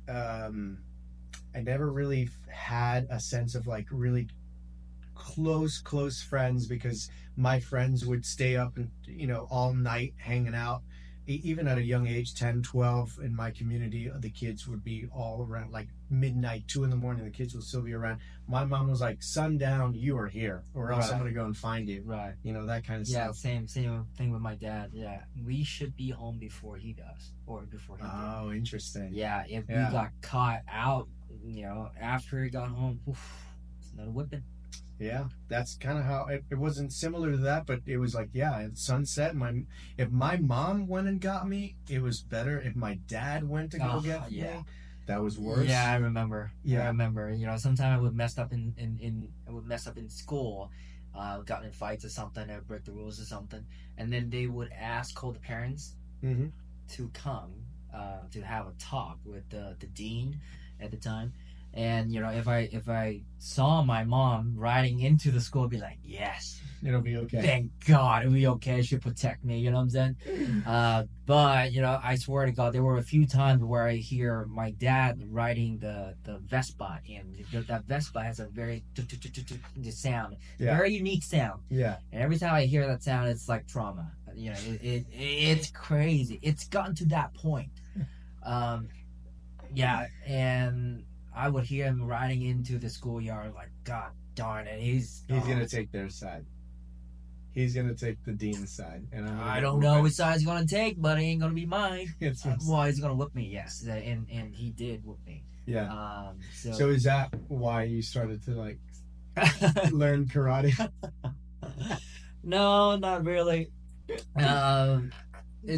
I never really had a sense of like really close friends, because my friends would stay up and all night hanging out. Even at a young age, 10, 12, in my community, the kids would be all around like midnight, 2 in the morning. The kids would still be around. My mom was like, sundown, you are here, or else I'm Right. gonna go and find you. Right. That kind of Yeah, stuff. same thing with my dad. Yeah, we should be home before he does, or before he did. Oh, interesting. Yeah, if we Yeah. got caught out, after he got home, oof, it's another whipping. Yeah, that's kind of how it wasn't similar to that, but it was like, yeah, at sunset, if my mom went and got me, it was better. If my dad went to go get yeah. me, that was worse. Yeah, I remember. Yeah. I remember. Sometimes I would mess up in school, got in fights or something, or break the rules or something, and then they would call the parents Mm-hmm. to come to have a talk with the dean at the time. And if I saw my mom riding into the school, I'd be like, yes, It'll be okay. thank God, it'll be okay. She'll protect me. You know what I'm saying? But I swear to God, there were a few times where I hear my dad riding the Vespa, and that Vespa has a very sound, Yeah. very unique sound. Yeah. And every time I hear that sound, it's like trauma. It's crazy. It's gotten to that point. Yeah, and I would hear him riding into the schoolyard like, God darn it, he's gonna take their side. He's gonna take the dean's side, and I don't know which side he's gonna take, but it ain't gonna be mine. Well, he's gonna whip me, yes, and he did whip me. Yeah. So So is that why you started to like learn karate? No, not really.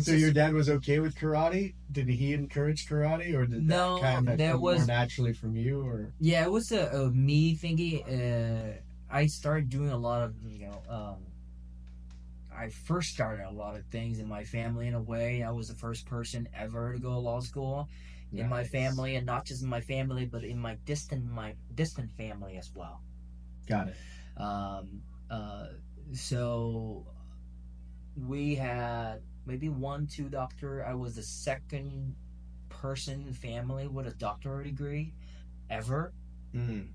So your dad was okay with karate? Did he encourage karate, or did No, that kind of there come was- more naturally from you? Or Yeah, it was a me thingy. I started doing a lot of, I first started a lot of things in my family in a way. I was the first person ever to go to law school in my Nice. family, and not just in my family, but in my distant family as well. Got it. So we had maybe 1, 2 doctor. I was the second person in family with a doctorate degree ever. Mm.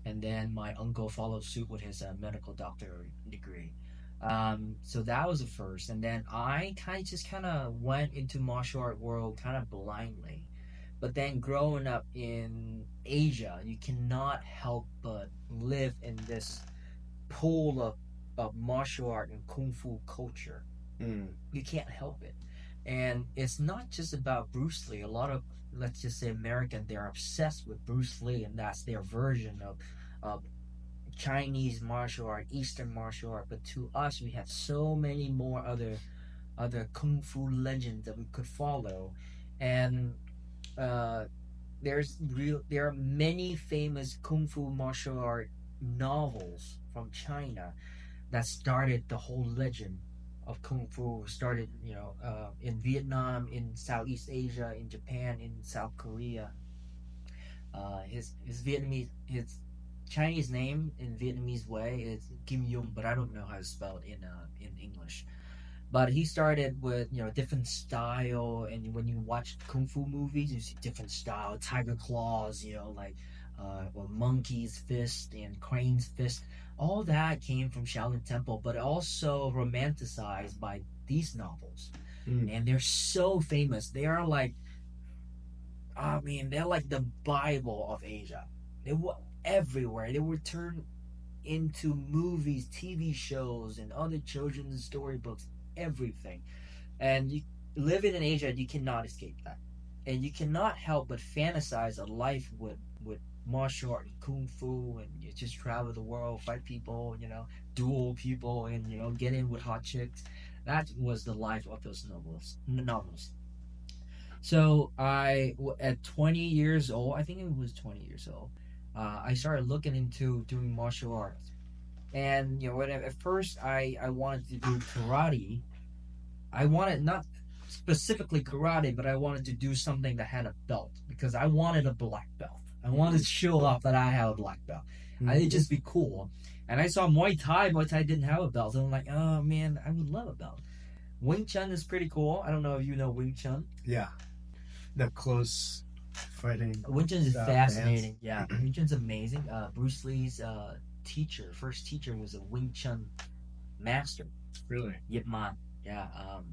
And then my uncle followed suit with his medical doctorate degree. So that was the first, and then I kind of went into martial art world kind of blindly. But then growing up in Asia, you cannot help but live in this pool of martial art and kung fu culture. Mm. You can't help it. And it's not just about Bruce Lee. A lot of, let's just say, American, they're obsessed with Bruce Lee, and that's their version of Chinese martial art, Eastern martial art. But to us, we have so many more other kung fu legends that we could follow. And there are many famous kung fu martial art novels from China that started the whole legend of kung fu. Started in Vietnam, in Southeast Asia, in Japan, in South Korea. His Chinese name in Vietnamese way is Kim Yung, but I don't know how to spell it in English. But he started with different style, and when you watch kung fu movies, you see different style, tiger claws, or monkey's fist and crane's fist. All that came from Shaolin Temple, but also romanticized by these novels. Mm. And they're so famous. They are like, they're like the Bible of Asia. They were everywhere. They were turned into movies, TV shows, and other children's storybooks, everything. And you living in Asia, you cannot escape that. And you cannot help but fantasize a life with martial art and kung fu, and you just travel the world, fight people, duel people, and get in with hot chicks. That was the life of those novels. So at 20 years old, I think it was 20 years old, I started looking into doing martial arts. And at first I wanted to do karate. I wanted not specifically karate, but I wanted to do something that had a belt, because I wanted a black belt. I wanted to show off that I have a black belt. It'd just be cool. And I saw Muay Thai. Muay Thai didn't have a belt. And I'm like, oh man, I would love a belt. Wing Chun is pretty cool. I don't know if you know Wing Chun. Yeah. The close fighting. Wing Chun is Stop the fascinating. Yeah, Wing Chun's amazing. Bruce Lee's first teacher was a Wing Chun master. Really? Yip Man. Yeah,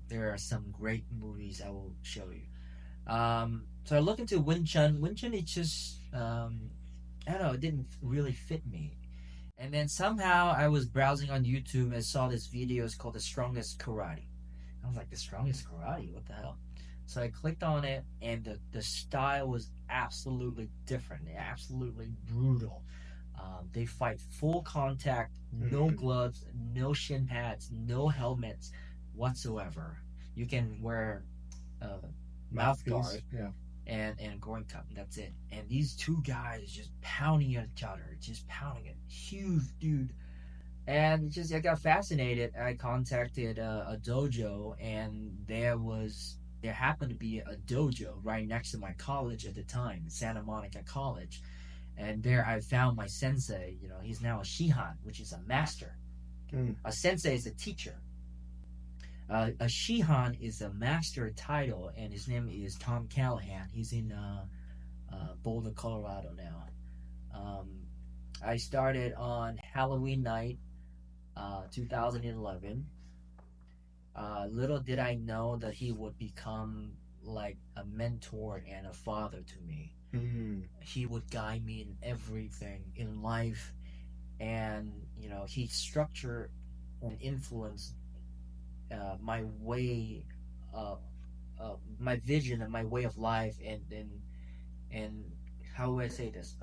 there are some great movies I will show you. So I look into Wing Chun. Wing Chun, it just, I don't know, it didn't really fit me. And then somehow I was browsing on YouTube and saw this video. It's called The Strongest Karate. I was like, The Strongest Karate? What the hell? So I clicked on it, and the style was absolutely different, absolutely brutal. They fight full contact, no gloves, no shin pads, no helmets whatsoever. You can wear mouth guard and groin cup. That's it. And these two guys just pounding at each other, just pounding it. Huge dude. And just I got fascinated. I contacted a dojo, and there happened to be a dojo right next to my college at the time, Santa Monica College. And there I found my sensei. You know, he's now a shihan, which is a master. A sensei is a teacher. A shihan is a master title, and his name is Tom Callahan. He's in Boulder, Colorado now. I started on Halloween night, 2011. Little did I know that he would become like a mentor and a father to me. He would guide me in everything in life, and you know, he structured and influenced my way, my vision and my way of life, and how would I say this?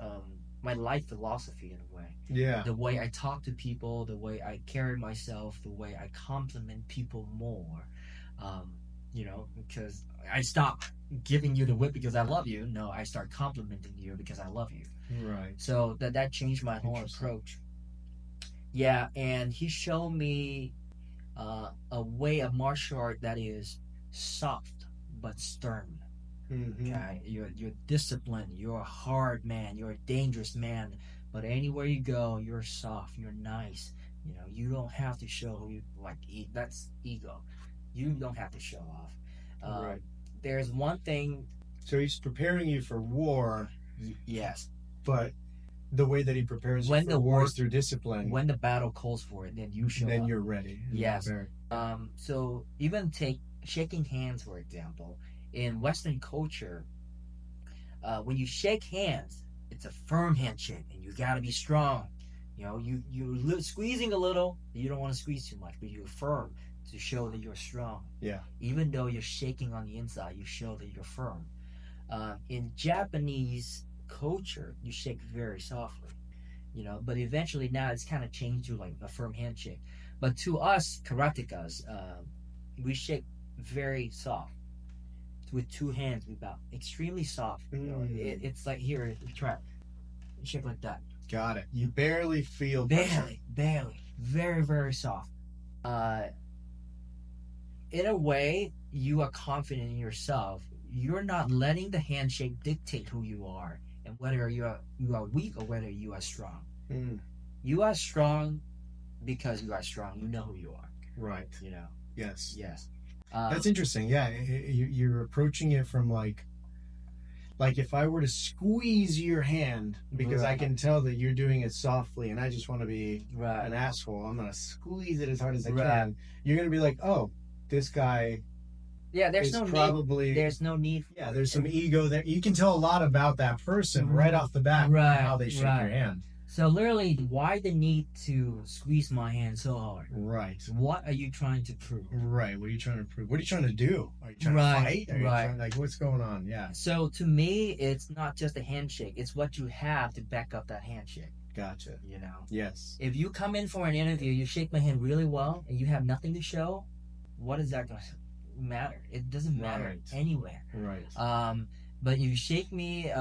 My life philosophy in a way. Yeah. The way I talk to people, the way I carry myself, the way I compliment people more. You know, because I stop giving you the whip because I love you. No, I start complimenting you because I love you. Right. So that changed my whole approach. Yeah, and he showed me a way of martial art that is soft but stern. Okay, you're disciplined. You're a hard man. You're a dangerous man. But anywhere you go, you're soft. You're nice. You know, you don't have to show who you like. That's ego. You don't have to show off. Right. There's one thing. So he's preparing you for war. Yes. But the way that he prepares you for war is through discipline. When the battle calls for it, then you show up. Then you're ready. Yes. So even take shaking hands, for example. In Western culture, when you shake hands, it's a firm handshake, and you got to be strong. You know, you're squeezing a little. You don't want to squeeze too much, but you're firm to show that you're strong. Yeah. Even though you're shaking on the inside, you show that you're firm. In Japanese culture, you shake very softly. You know, but eventually now it's kind of changed to like a firm handshake. But to us karatekas, we shake very soft. With two hands, we bow. Extremely soft. You know, it's like here, try it. Shake like that. Got it. You barely feel barely. Very, very soft. In a way, you are confident in yourself. You're not letting the handshake dictate who you are and whether you are weak or whether you are strong. You are strong because you are strong. You know who you are. Right. You know. Yes. That's interesting. Yeah, you're approaching it from like if I were to squeeze your hand because I can tell that you're doing it softly and I just want to be an asshole. I'm gonna squeeze it as hard as I can. You're gonna be like, oh, this guy. Yeah, there's no probably need. There's no need. Yeah, there's some ego there. You can tell a lot about that person right off the bat. How they shake your hand. So literally, why the need to squeeze my hand so hard? Right. What are you trying to prove? Right. What are you trying to prove? What are you trying to do? Are you trying to fight? Are you trying, like, what's going on? Yeah. So to me, it's not just a handshake. It's what you have to back up that handshake. Gotcha. You know? Yes. If you come in for an interview, you shake my hand really well, and you have nothing to show, what is that going to matter? It doesn't matter anywhere. Right. But you shake my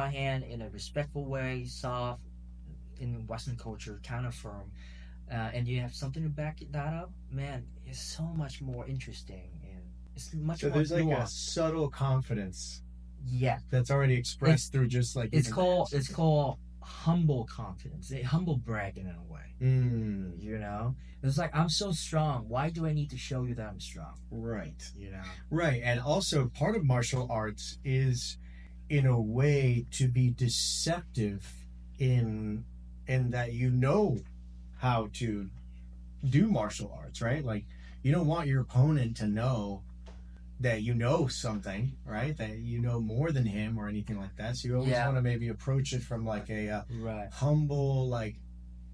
hand in a respectful way, soft, in Western culture, kind of firm, and you have something to back that up, man, it's so much more interesting and it's much more there's like nuanced. a subtle confidence that's already expressed through just like it's called humble confidence, humble bragging in a way. You know, it's like, I'm so strong, why do I need to show you that I'm strong? Right. You know. Right. And also part of martial arts is in a way to be deceptive in that you know how to do martial arts, right? Like you don't want your opponent to know that you know something, right? That you know more than him or anything like that. So you always Yeah. want to maybe approach it from like a Right. humble, like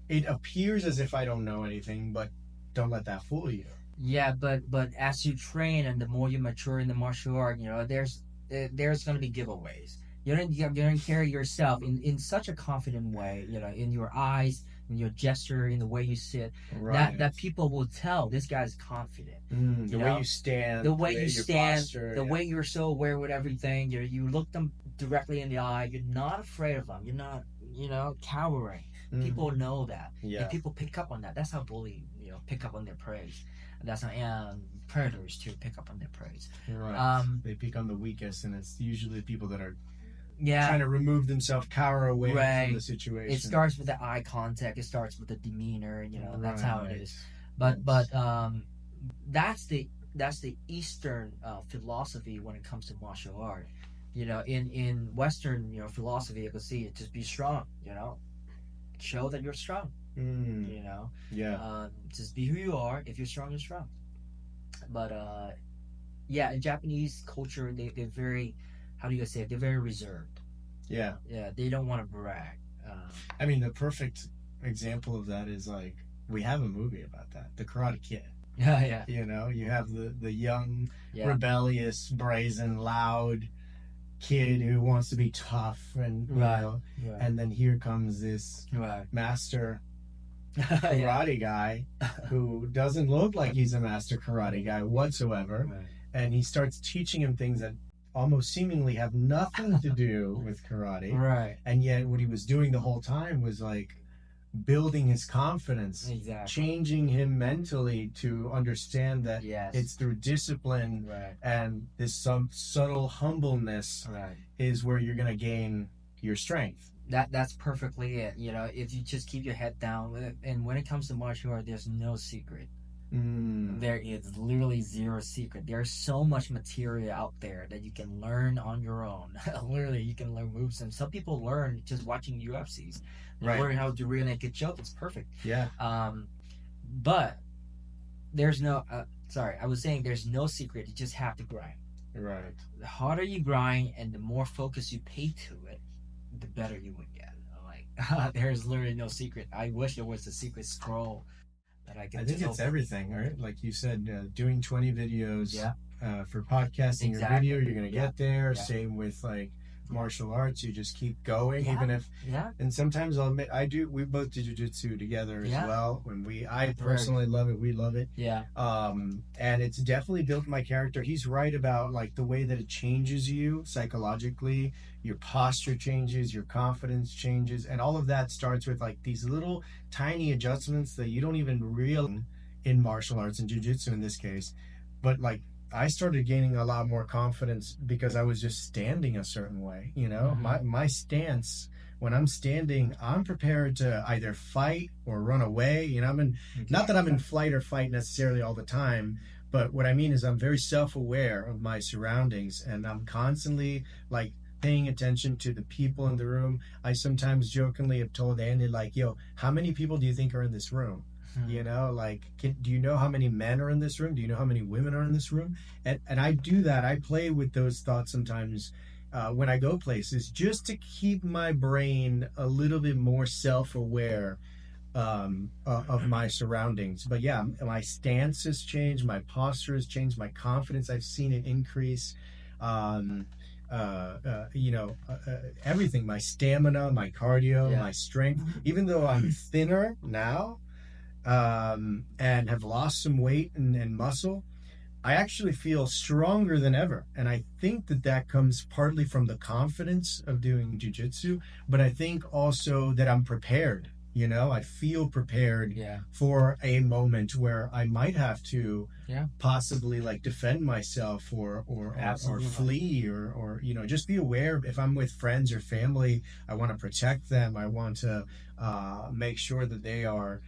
it appears as if I don't know anything, but don't let that fool you. Yeah, but as you train and the more you mature in the martial art, there's going to be giveaways. You're gonna carry yourself in such a confident way, in your eyes, in your gesture, in the way you sit, Right. that people will tell this guy's confident. The way you stand, The way you your stand, posture, the yeah. way you're so aware with everything. You look them directly in the eye. You're not afraid of them. You're not, cowering. People know that, and Yeah. people pick up on that. That's how bullies, pick up on their praise. That's how predators too pick up on their praise. Right. They pick on the weakest, and it's usually the people that are Yeah, trying to remove themselves, cower away from the right. situation. It starts with the eye contact. It starts with the demeanor. That's how it is. Right. But that's the Eastern philosophy when it comes to martial art. In Western philosophy, you can see it just be strong. Show that you're strong. Yeah. Just be who you are. If you're strong, you're strong. But yeah, in Japanese culture, they're very, how do you say it? They're very reserved. Yeah. Yeah, they don't want to brag. I mean, the perfect example of that is like we have a movie about that, The Karate Kid. Yeah. You have the young, Yeah. rebellious, brazen, loud kid who wants to be tough, and Right. and then here comes this Right. master Yeah. karate guy who doesn't look like he's a master karate guy whatsoever, Right. and he starts teaching him things that almost seemingly have nothing to do with karate, Right. and yet what he was doing the whole time was like building his confidence, Exactly. changing him mentally to understand that Yes. it's through discipline, Right. and this some subtle humbleness Right. is where you're going to gain your strength. That's perfectly it. If you just keep your head down, and when it comes to martial art, there's no secret. There is literally zero secret. There's so much material out there that you can learn on your own. Literally, you can learn moves, and some people learn just watching UFCs. They Right. learn how to do rear naked choke. It's perfect. Yeah. But there's no. Sorry, I was saying there's no secret. You just have to grind. Right. The harder you grind and the more focus you pay to it, the better you would get. Like there's literally no secret. I wish there was a secret scroll that I could. I think it's everything, right? Like you said, doing 20 videos. Yeah. For podcasting Exactly. your video, you're gonna Yeah. get there. Yeah. Same with like martial arts, you just keep going, Yeah. even if. Yeah. And sometimes I'll admit, we both do jiu-jitsu together as Yeah. well. I personally love it. We love it. Yeah. And it's definitely built my character. He's right about like the way that it changes you psychologically. Your posture changes, your confidence changes, and all of that starts with like these little tiny adjustments that you don't even realize in martial arts and jiu-jitsu in this case. But like I started gaining a lot more confidence because I was just standing a certain way. My stance, when I'm standing, I'm prepared to either fight or run away. Not that I'm in flight or fight necessarily all the time, but what I mean is I'm very self-aware of my surroundings, and I'm constantly like paying attention to the people in the room. I sometimes jokingly have told Andy, like, yo, how many people do you think are in this room? Do you know how many men are in this room? Do you know how many women are in this room? And I do that. I play with those thoughts sometimes when I go places, just to keep my brain a little bit more self-aware of my surroundings. But yeah, my stance has changed, my posture has changed, my confidence, I've seen it increase. Everything, my stamina, my cardio, my strength. Even though I'm thinner now, and have lost some weight and muscle, I actually feel stronger than ever. And I think that comes partly from the confidence of doing jiu-jitsu, but I think also that I'm prepared. I feel prepared for a moment where I might have to possibly like defend myself or flee or just be aware. If I'm with friends or family, I want to protect them. I want to make sure that they are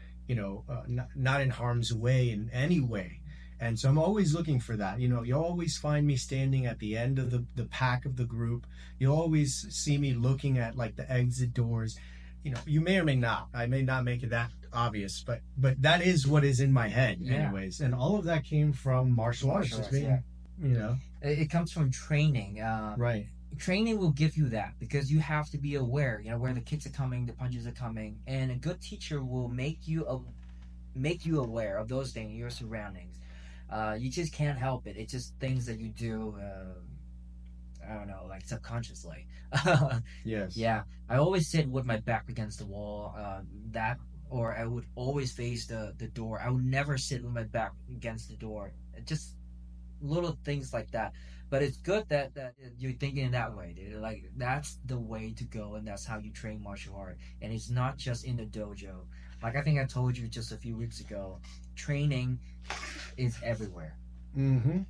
not in harm's way in any way. And so I'm always looking for that. You'll always find me standing at the end of the pack of the group. You'll always see me looking at like the exit doors. You may or may not. I may not make it that obvious, but that is what is in my head, anyways. And all of that came from martial arts. Just being, It comes from training. Right. Training will give you that because you have to be aware, where the kicks are coming, the punches are coming, and a good teacher will make you aware of those things, your surroundings. You just can't help it. It's just things that you do. I don't know, like subconsciously. Yes. Yeah, I always sit with my back against the wall. Or I would always face the door. I would never sit with my back against the door. Just little things like that. But it's good that you're thinking in that way, dude. Like that's the way to go, and that's how you train martial art. And it's not just in the dojo. Like I think I told you just a few weeks ago, training is everywhere. Mm-hmm.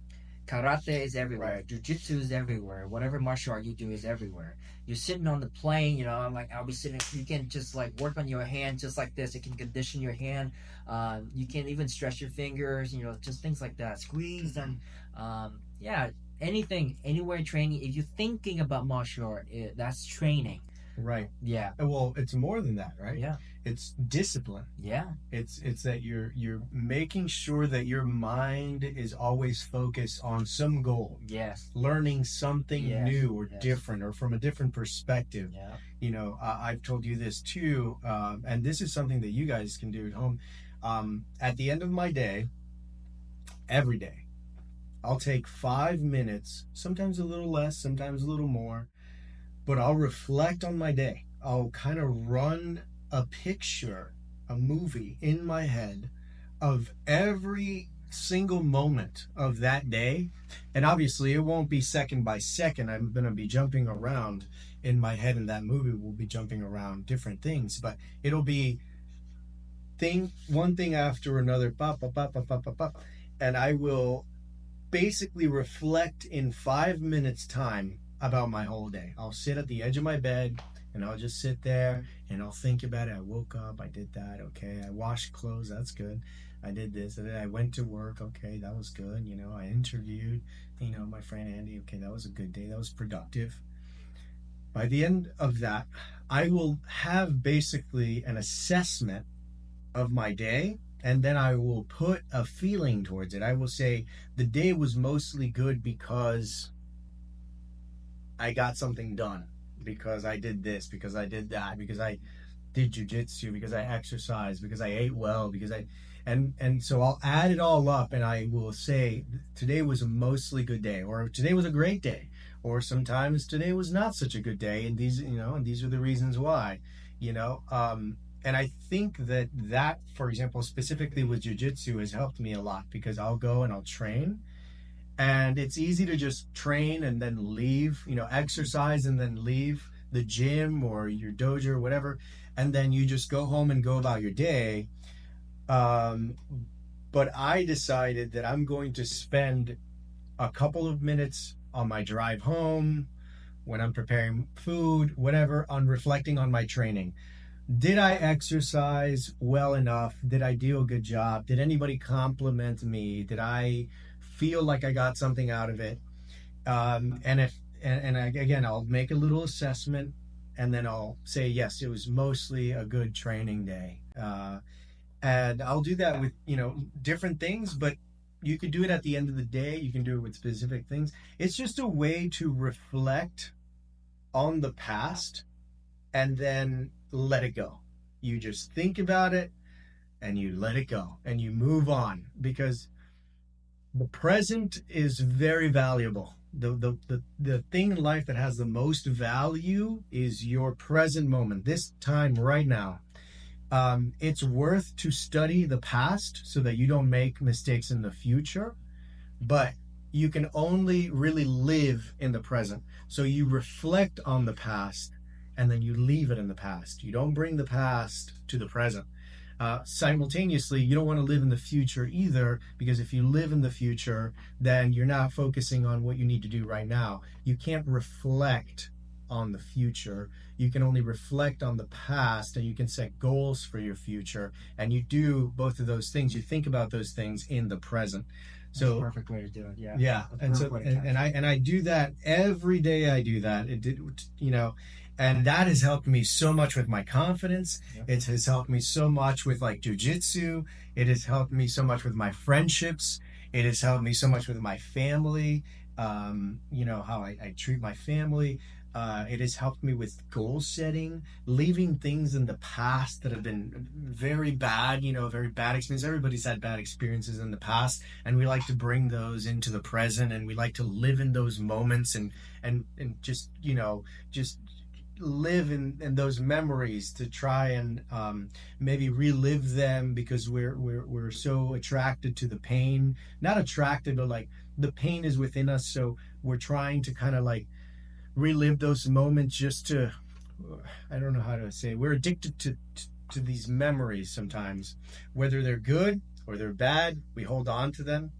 Karate is everywhere. Right. Jiu-jitsu is everywhere. Whatever martial art you do is everywhere. You're sitting on the plane, I'll be sitting. You can just like work on your hand just like this. It can condition your hand. You can even stretch your fingers. Just things like that. Squeeze and anything, anywhere training. If you're thinking about martial art, that's training. Right. Yeah. Well, it's more than that, right? Yeah. It's discipline. Yeah. It's that you're making sure that your mind is always focused on some goal. Yes. Learning something new or different or from a different perspective. Yeah. I've told you this too, and this is something that you guys can do at home. At the end of my day, every day, I'll take 5 minutes, sometimes a little less, sometimes a little more, but I'll reflect on my day. I'll kind of run a picture, a movie in my head of every single moment of that day. And obviously it won't be second by second. I'm going to be jumping around in my head in that movie. We'll be jumping around different things, but it'll be one thing after another, and I will basically reflect in 5 minutes time about my whole day. I'll sit at the edge of my bed and I'll just sit there and I'll think about it. I woke up, I did that, okay. I washed clothes, that's good. I did this, and then I went to work, okay, that was good. I interviewed, my friend Andy, okay, that was a good day, that was productive. By the end of that, I will have basically an assessment of my day, and then I will put a feeling towards it. I will say the day was mostly good because I got something done, because I did this, because I did that, because I did jujitsu, because I exercised, because I ate well, because and so I'll add it all up and I will say today was a mostly good day, or today was a great day, or sometimes today was not such a good day, and these are the reasons why. And I think that, for example, specifically with jiu-jitsu has helped me a lot, because I'll go and I'll train, and it's easy to just train and then leave, exercise and then leave the gym or your dojo or whatever, and then you just go home and go about your day. But I decided that I'm going to spend a couple of minutes on my drive home, when I'm preparing food, whatever, on reflecting on my training. Did I exercise well enough? Did I do a good job? Did anybody compliment me? Did I feel like I got something out of it? Again, I'll make a little assessment, and then I'll say, yes, it was mostly a good training day. And I'll do that with, different things, but you could do it at the end of the day. You can do it with specific things. It's just a way to reflect on the past and then let it go. You just think about it and you let it go and you move on, because the present is very valuable. The thing in life that has the most value is your present moment, this time right now. It's worth to study the past so that you don't make mistakes in the future, but you can only really live in the present. So you reflect on the past and then you leave it in the past. You don't bring the past to the present. Simultaneously, you don't want to live in the future either, because if you live in the future, then you're not focusing on what you need to do right now. You can't reflect on the future. You can only reflect on the past, and you can set goals for your future. And you do both of those things. You think about those things in the present. That's a So perfect way to do it. Yeah. yeah, That's a and perfect so way to and capture I do that every day. I do that. It did, and that has helped me so much with my confidence. it. Yep. It has helped me so much with like jujitsu. It has helped me so much with my friendships. It has helped me so much with my family. How I treat my family. It has helped me with goal setting, leaving things in the past that have been very bad, very bad experiences. Everybody's had bad experiences in the past, and we like to bring those into the present, and we like to live in those moments, and just just live in those memories to try and maybe relive them, because we're so attracted to the pain. Not attracted, but like the pain is within us, so we're trying to kind of like relive those moments just to, I don't know how to say, we're addicted to these memories sometimes, whether they're good or they're bad. We hold on to them,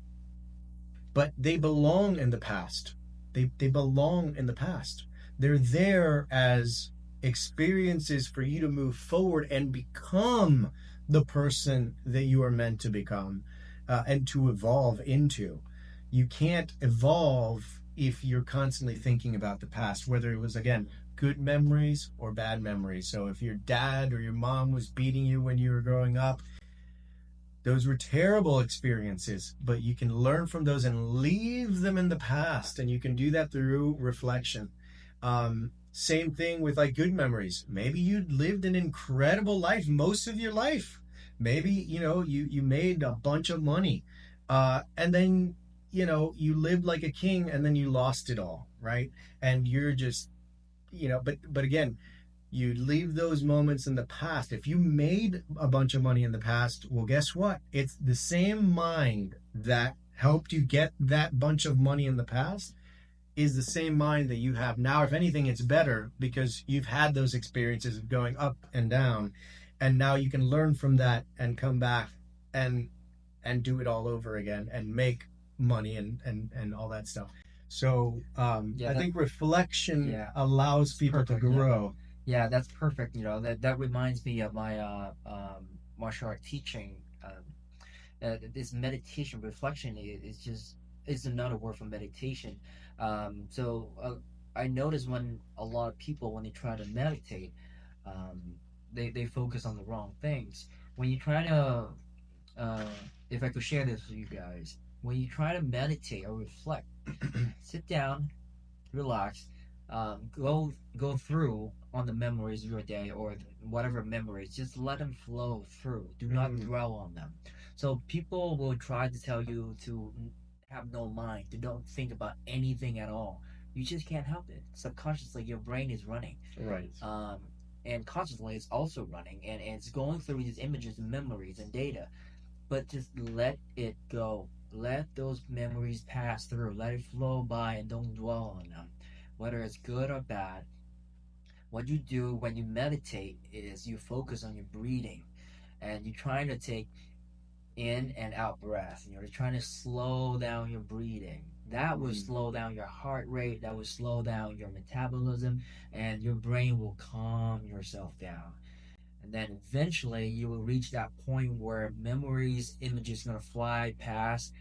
but they belong in the past. They belong in the past. They're there as experiences for you to move forward and become the person that you are meant to become, and to evolve into. You can't evolve if you're constantly thinking about the past, whether it was, again, good memories or bad memories. So if your dad or your mom was beating you when you were growing up, those were terrible experiences, but you can learn from those and leave them in the past. And you can do that through reflection. Same thing with like good memories. Maybe you lived an incredible life most of your life. Maybe, you made a bunch of money. And then, you lived like a king, and then you lost it all, right? And you're just, but again, you leave those moments in the past. If you made a bunch of money in the past, well, guess what? It's the same mind that helped you get that bunch of money in the past is the same mind that you have now. If anything, it's better, because you've had those experiences of going up and down, and now you can learn from that and come back and do it all over again and make money and all that stuff. So Yeah. I think reflection Yeah. allows people to Perfect. Yeah. grow. Yeah, that's perfect. That reminds me of my martial art teaching. This meditation reflection is just is another word for meditation. I notice when a lot of people, when they try to meditate, um, they focus on the wrong things. When you try to, uh, if I could share this with you guys, when you try to meditate or reflect, sit down, relax, go through on the memories of your day or whatever memories. Just let them flow through. Do not dwell on them. So people will try to tell you to have no mind, to don't think about anything at all. You just can't help it. Subconsciously, your brain is running. Right. And consciously, it's also running, and it's going through these images and memories and data. But just let it go. Let those memories pass through. Let it flow by and don't dwell on them, whether it's good or bad. What you do when you meditate is you focus on your breathing, and you're trying to take in and out breath. You're trying to slow down your breathing. That will slow down your heart rate. That will slow down your metabolism, and your brain will calm yourself down. And then eventually you will reach that point where memories, images gonna fly past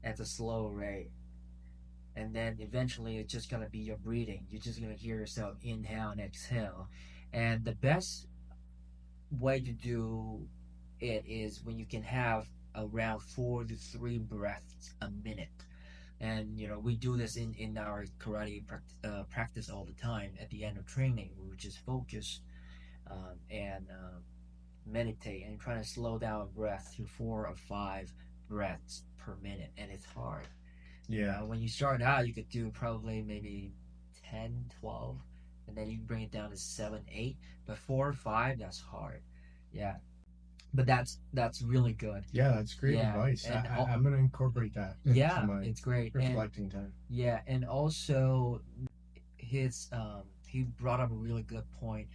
at a slow rate. And then eventually it's just gonna be your breathing. You're just gonna hear yourself inhale and exhale. And the best way to do it is when you can have around 4 to 3 breaths a minute. And we do this in our karate practice all the time at the end of training. We would just focus and meditate and trying to slow down breath to 4 or 5 breaths per minute, and it's hard. Yeah. When you start out, you could do probably maybe 10, 12, and then you bring it down to 7, 8. But 4 or 5, that's hard. Yeah, but that's really good. Yeah, that's great Yeah, advice. and I'm going to incorporate that into yeah, my it's great. reflecting time. Yeah, and also he brought up a really good point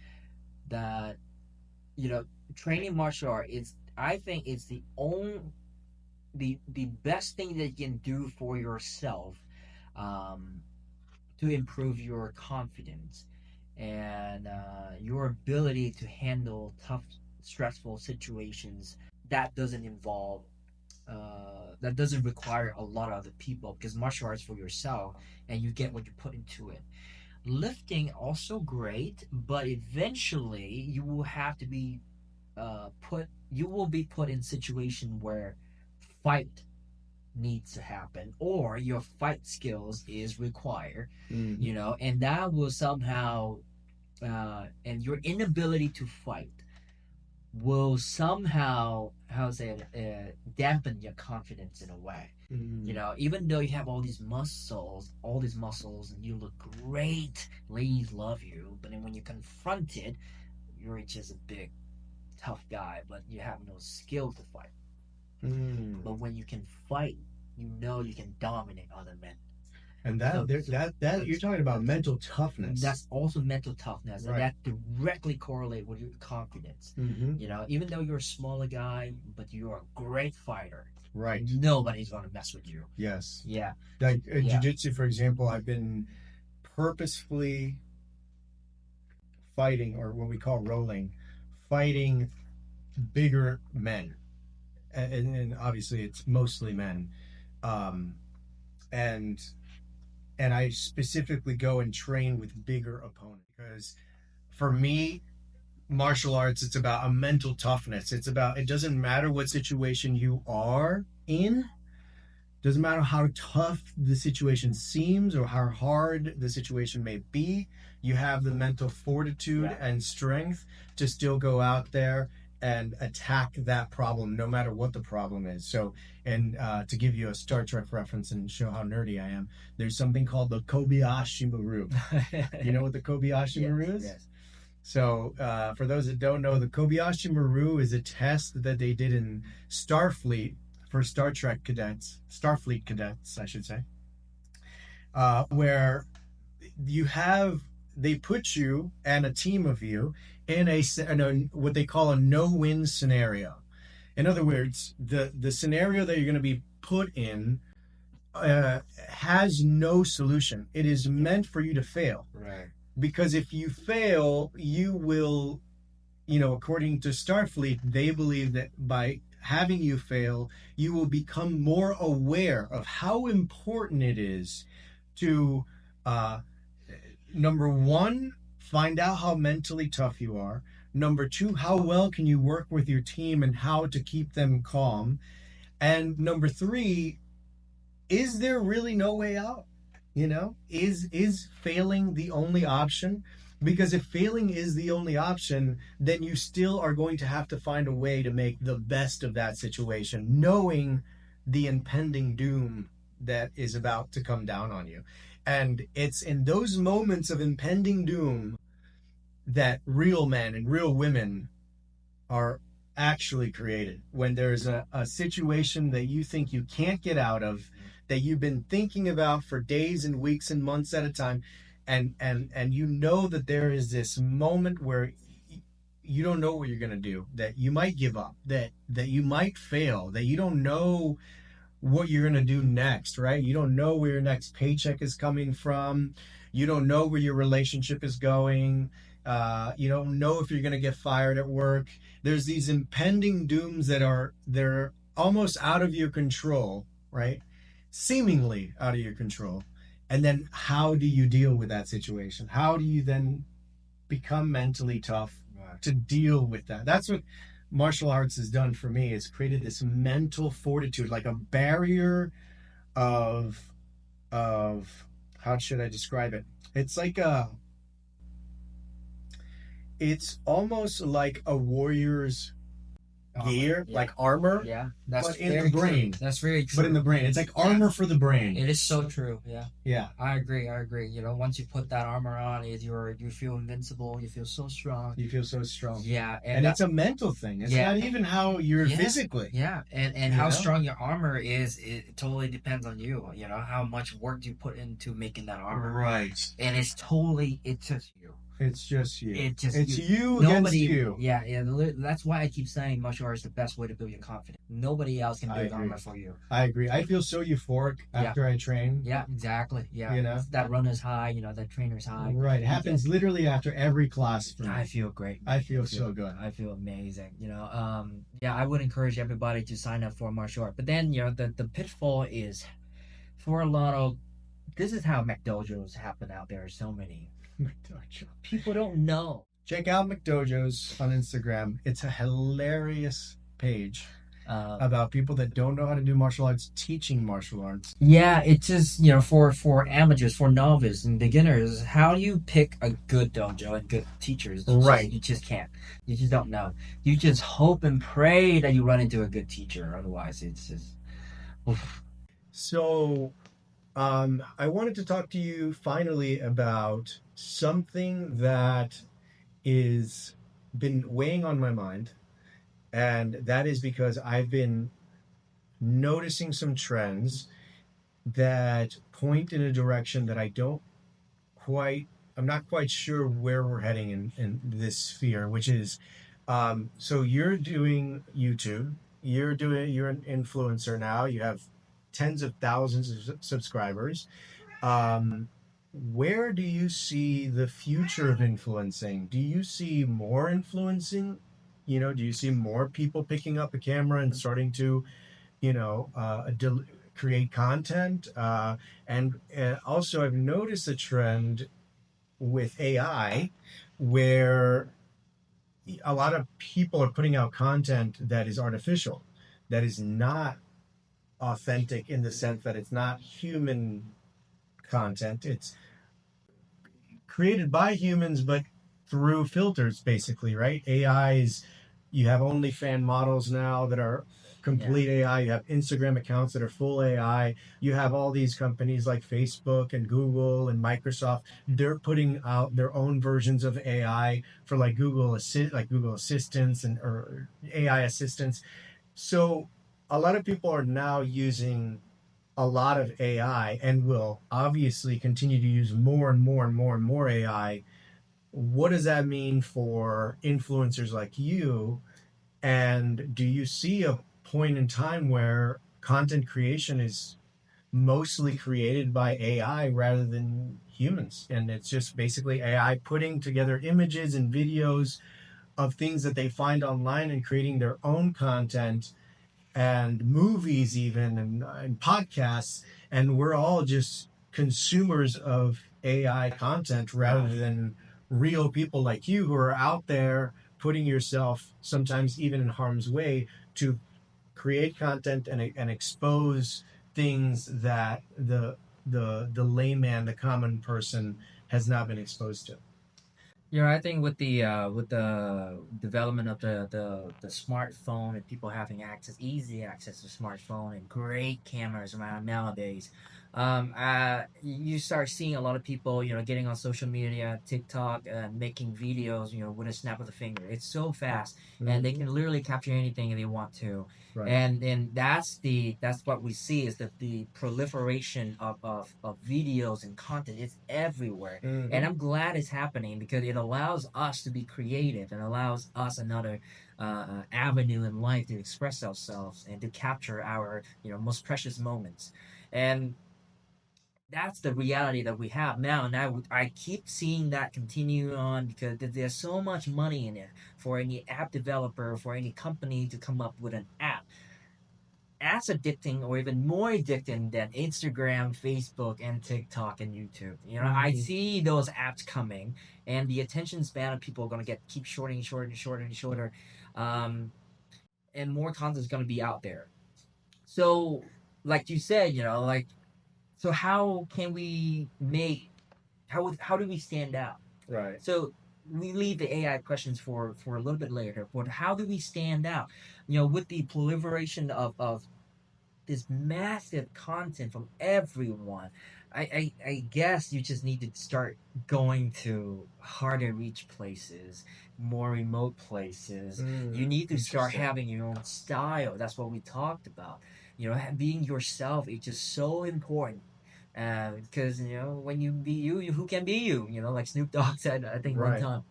that training martial art is, I think, it's the best thing that you can do for yourself, um, to improve your confidence. and your ability to handle tough, stressful situations that doesn't involve that doesn't require a lot of other people, because martial arts for yourself and you get what you put into it. Lifting also great, but eventually you will be put in situation where fight needs to happen, or your fight skills is required, and that will somehow and your inability to fight will somehow, how to say it, dampen your confidence in a way. Even though you have all these muscles, and you look great, ladies love you, but then when you confront it, you're just a big, tough guy, but you have no skill to fight. But when you can fight, you can dominate other men. And that you're talking about mental toughness. That's also mental toughness, Right. and that directly correlate with your confidence. Even though you're a smaller guy, but you're a great fighter. Right. Nobody's gonna mess with you. Yes. Yeah. Like jiu-jitsu, for example, I've been purposefully fighting, or what we call rolling, fighting bigger men, and obviously it's mostly men, and I specifically go and train with bigger opponents, because for me, martial arts, it's about a mental toughness. It's about, it doesn't matter what situation you are in, doesn't matter how tough the situation seems or how hard the situation may be, you have the mental fortitude and strength to still go out there and attack that problem, no matter what the problem is. So, and to give you a Star Trek reference and show how nerdy I am, there's something called the Kobayashi Maru. You know what the Kobayashi Maru is? Yes. So, for those that don't know, the Kobayashi Maru is a test that they did in Starfleet for Starfleet cadets, I should say, where they put you and a team of you in a what they call a no-win scenario. In other words, the scenario that you're going to be put in has no solution. It is meant for you to fail. Right. Because if you fail, you will, according to Starfleet, they believe that by having you fail, you will become more aware of how important it is to, number one, find out how mentally tough you are. Number two, how well can you work with your team and how to keep them calm. And number three, is there really no way out? Is failing the only option? Because if failing is the only option, then you still are going to have to find a way to make the best of that situation, knowing the impending doom that is about to come down on you. And it's in those moments of impending doom that real men and real women are actually created. When there's a situation that you think you can't get out of, that you've been thinking about for days and weeks and months at a time, and you know that there is this moment where you don't know what you're going to do, that you might give up, that you might fail, that you don't know what you're going to do next, right? You don't know where your next paycheck is coming from. You don't know where your relationship is going. You don't know if you're going to get fired at work. There's these impending dooms they're almost out of your control, right? Seemingly out of your control. And then how do you deal with that situation? How do you then become mentally tough to deal with that? That's what martial arts has done for me. It's created this mental fortitude, like a barrier of how should I describe it? It's almost like a warrior's gear, like armor. Yeah, that's but in the brain. True. That's very true. But in the brain, it's like armor for the brain. It is so true. Yeah. Yeah. I agree. Once you put that armor on, you feel invincible. You feel so strong. You feel so strong. Yeah, and it's a mental thing. It's not even how you're physically. Yeah, and how strong your armor is, it totally depends on you. How much work do you put into making that armor. Right. And it's just you. It's just you. It just It's you against nobody. you. Yeah. That's why I keep saying martial arts is the best way to build your confidence. Nobody else can I build agree. armor for you. I agree. I feel so euphoric Yeah. after I train. Yeah. Exactly. Yeah. You know, That runner's high. That trainer's high. right? It You get. happens literally after every class for I me. feel great. I feel so good. I feel amazing. Yeah, I would encourage everybody to sign up for martial art. But then, the pitfall is for a lot of this is how McDojos happen out there. So many McDojo. people don't know. Check out McDojos on Instagram. It's a hilarious page about people that don't know how to do martial arts teaching martial arts. Yeah, it's just for amateurs, for novice and beginners. How do you pick a good dojo and good teachers? Right. You just can't. You just don't know. You just hope and pray that you run into a good teacher. Otherwise, it's just. Oof. So, I wanted to talk to you finally about something that is been weighing on my mind, and that is because I've been noticing some trends that point in a direction that I'm not quite sure where we're heading in this sphere, which is, so you're doing YouTube, you're an influencer now, you have tens of thousands of subscribers. Where do you see the future of influencing? Do you see more influencing? Do you see more people picking up a camera and starting to, you know, uh, del- create content? And also, I've noticed a trend with AI where a lot of people are putting out content that is artificial, that is not authentic in the sense that it's not human content. It's created by humans, but through filters, basically, right? AIs, you have OnlyFan models now that are complete AI. You have Instagram accounts that are full AI. You have all these companies like Facebook and Google and Microsoft. They're putting out their own versions of AI for like Google Assistants and or AI assistants. So a lot of people are now using a lot of AI and will obviously continue to use more and more and more and more AI. What does that mean for influencers like you? And do you see a point in time where content creation is mostly created by AI rather than humans? And it's just basically AI putting together images and videos of things that they find online and creating their own content and movies even and podcasts, and we're all just consumers of AI content rather than real people like you who are out there putting yourself sometimes even in harm's way to create content and expose things that the layman, the common person, has not been exposed to. I think with the development of the smartphone and people having easy access to smartphone and great cameras around nowadays, you start seeing a lot of people, getting on social media, TikTok, and making videos, with a snap of the finger. It's so fast, and they Mhm. can literally capture anything they want to. Right. And that's what we see is that the proliferation of videos and content is everywhere. And Mhm. I'm glad it's happening because it allows us to be creative and allows us another avenue in life to express ourselves and to capture our most precious moments. And that's the reality that we have now. And I keep seeing that continue on because there's so much money in it for any app developer, for any company to come up with an app as addicting or even more addicting than Instagram, Facebook, and TikTok and YouTube. I Mhm. see those apps coming, and the attention span of people are going to keep shorter and shorter and shorter and shorter, um, and more content is going to be out there. So, like you said, so how can we make how do we stand out? Right. So we leave the AI questions for a little bit later. But how do we stand out? With the proliferation of this massive content from everyone. I guess you just need to start going to harder reach places, more remote places. You need to start Interesting. having your own style. That's what we talked about. Being yourself is just so important. Because when you be you, who can be you? Like Snoop Dogg said, I think one Right. time.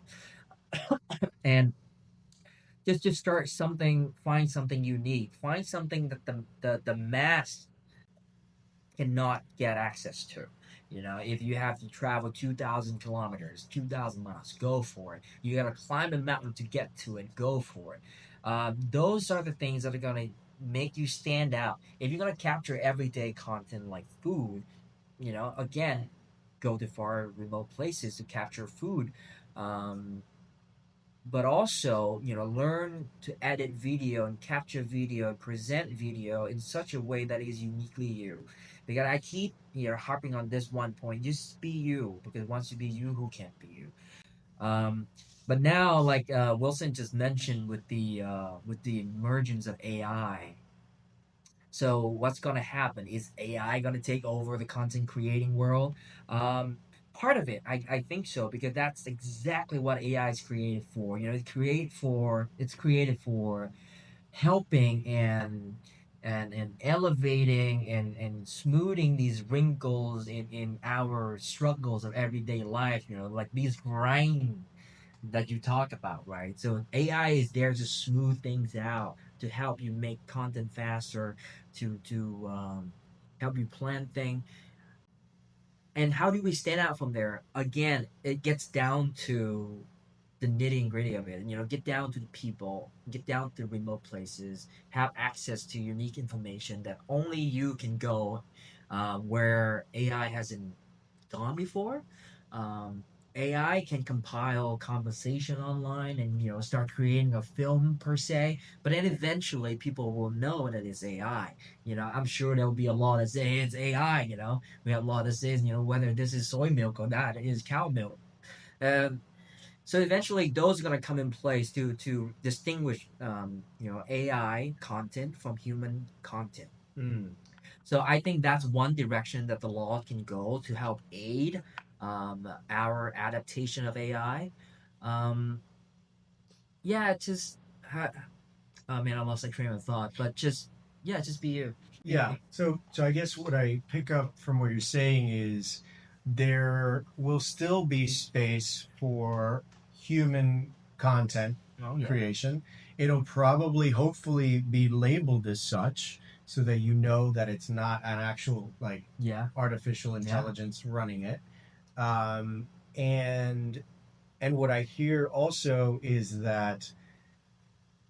And just start something, find something unique, find something that the mass cannot get access to. If you have to travel 2,000 kilometers, 2,000 miles, go for it. You got to climb a mountain to get to it, go for it. Those are the things that are going to make you stand out. If you're going to capture everyday content like food, again, go to far remote places to capture food. Um, but also learn to edit video and capture video and present video in such a way that is uniquely you, because I keep harping on this one point: just be you, because once you be you, who can't be you? But now, like Wilson just mentioned, with the emergence of AI, so what's gonna happen? Is AI gonna take over the content creating world? Um, Part of it, I think so, because that's exactly what AI is created for. It's created for helping and elevating and smoothing these wrinkles in our struggles of everyday life. Like these grind that you talk about, right? So AI is there to smooth things out, to help you make content faster, to help you plan things. And how do we stand out from there? Again, it gets down to the nitty and gritty of it. Get down to the people, get down to remote places, have access to unique information that only you can go, where AI hasn't gone before. Um, AI can compile conversation online and start creating a film per se, but then eventually people will know that it's AI. I'm sure there will be a law that says it's AI. We have a law that says whether this is soy milk or not, it is cow milk. Um, so eventually, those are going to come in place to distinguish AI content from human content. So I think that's one direction that the law can go to help aid our adaptation of AI. Um, yeah, just oh man, I lost my train of thought, but just be you. Yeah. So I guess what I pick up from what you're saying is there will still be space for human content Oh yeah, creation. It'll probably, hopefully, be labeled as such so that you know that it's not an actual like yeah, artificial yeah. intelligence running it. Um, and what I hear also is that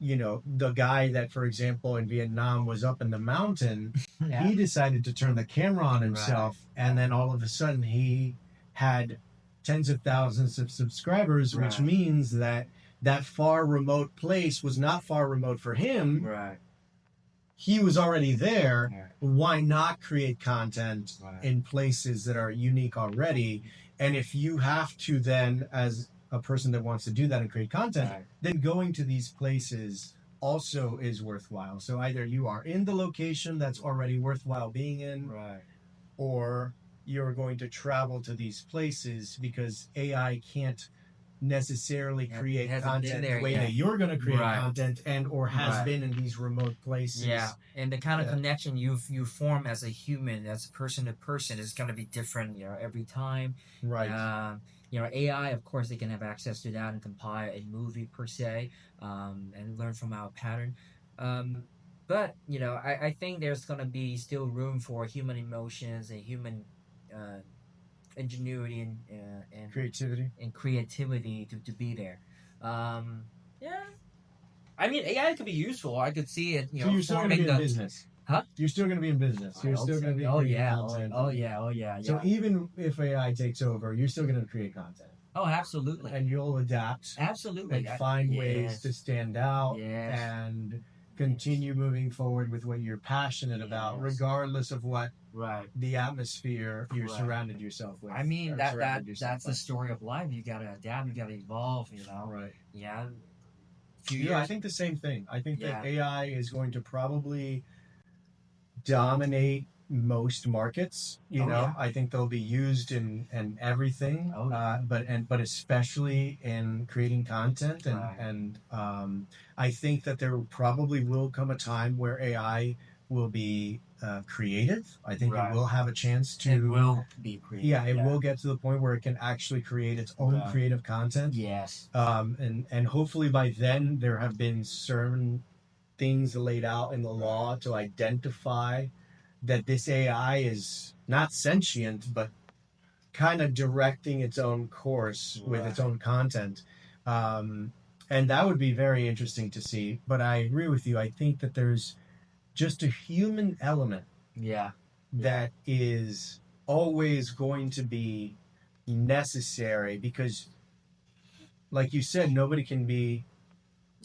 the guy that, for example, in Vietnam was up in the mountain, Yeah. he decided to turn the camera on Right. himself, and then all of a sudden he had tens of thousands of subscribers, which Right. means that that far remote place was not far remote for him. Right. He was already there. Right. Why not create content Right. in places that are unique already? And if you have to then, as a person that wants to do that and create content, Right. then going to these places also is worthwhile. So either you are in the location that's already worthwhile being in, Right. or you're going to travel to these places because AI can't necessarily It create hasn't been content the there way that yet. you're going to create Right. content and or has Right. been in these remote Yeah, places. and the kind of uh, connection you form as a human, as a person to person, is going to be different, every time. right. Uh, AI, of course, they can have access to that and compile a movie per se, and learn from our pattern. Um, but I think there's going to be still room for human emotions and human uh, ingenuity Creativity. and creativity to be there. Yeah, I mean, AI could be useful. I could see it, So you're still going to be forming in the. business. Huh? You're still going to be in business. I You're hope still so. going to be Oh creating yeah. Oh, content. oh yeah. Oh yeah. So Yeah. even if AI takes over, you're still going to create content, Oh, absolutely. and you'll adapt Absolutely. and find ways to Yes. stand out Yes. and Yes. continue moving forward with what you're passionate about, Yes. regardless of what Right. the atmosphere you're Right. surrounded yourself with, I mean or surrounded yourself that's by. the story of life. You gotta adapt. You gotta evolve. Right. Yeah. Few Yeah, I years. think the same thing. I think that Yeah. AI is going to probably dominate most markets. Oh yeah. I think they'll be used in everything, Oh yeah. but especially in creating content, Right. and I think that there probably will come a time where AI will be creative. I think Right. it will have a chance to. It will be creative. Yeah, it will get to the point where it can actually create its own Right. creative content. Yes. And hopefully by then there have been certain things laid out in the law to identify that this AI is not sentient, but kind of directing its own course with its own content. And that would be very interesting to see. But I agree with you. I think that there's just a human element Yeah. that is always going to be necessary because, like you said, nobody can be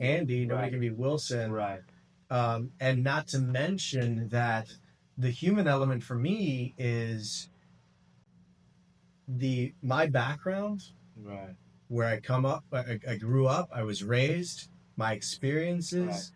Andy, nobody can be Wilson. Right. And not to mention that the human element for me is my background, Right. where I come up, I grew up, I was raised, my experiences,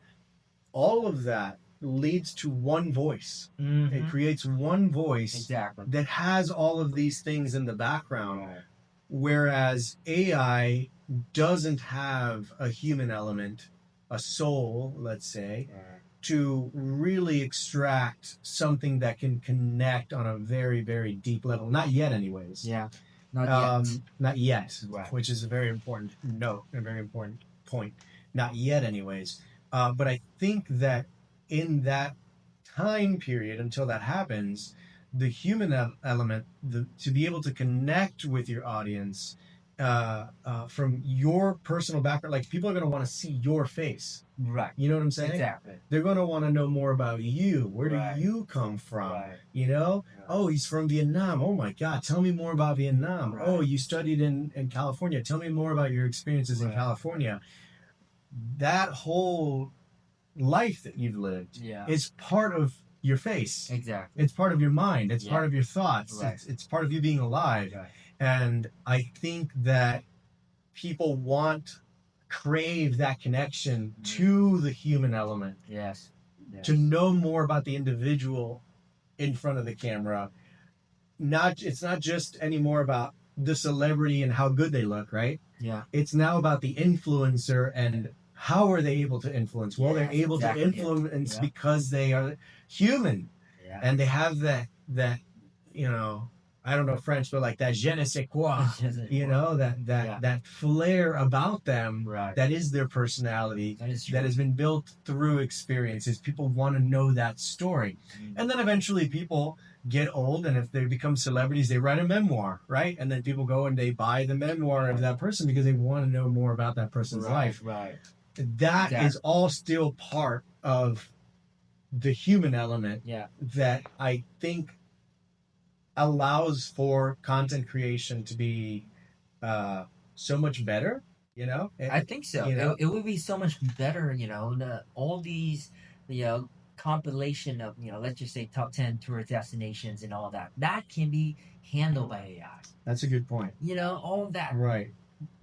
all of that leads to one voice. Mm-hmm. It creates one voice Exactly. that has all of these things in the background. Right. Whereas AI doesn't have a human element, a soul, let's say, to really extract something that can connect on a very, very deep level. Not yet, anyways. Yeah. Not yet. Not yet, Right. which is a very important note, a very important point. Not yet, anyways. But I think that in that time period until that happens, the human element, to be able to connect with your audience from your personal background, like people are going to want to see your face. Right. You know what I'm saying? Exactly. They're going to want to know more about you. Where Right. do you come from? Right. You know? Yeah. Oh, he's from Vietnam. Oh my God. Tell me more about Vietnam. Right. Oh, you studied in California. Tell me more about your experiences in Right. California. That whole life that you've lived is part of your face. Exactly. It's part of your mind. It's part of your thoughts. Right. It's part of you being alive. Right. And I think that people crave that connection to the human element, Yes. to know more about the individual in front of the camera. It's not just anymore about the celebrity and how good they look, right? Yeah. It's now about the influencer and how are they able to influence? Well, they're able to influence because they are human, and they have that I don't know French, but like that je ne sais quoi, that flair about them, that is their personality, that has been built through experiences. People want to know that story. And then eventually people get old, and if they become celebrities, they write a memoir, right? And then people go and they buy the memoir of that person because they want to know more about that person's life. Right. That is all still part of the human element that I think allows for content creation to be so much better, I think so. It would be so much better, all these, compilation of, let's just say top 10 tourist destinations and all that. That can be handled by AI. That's a good point. All that. Right.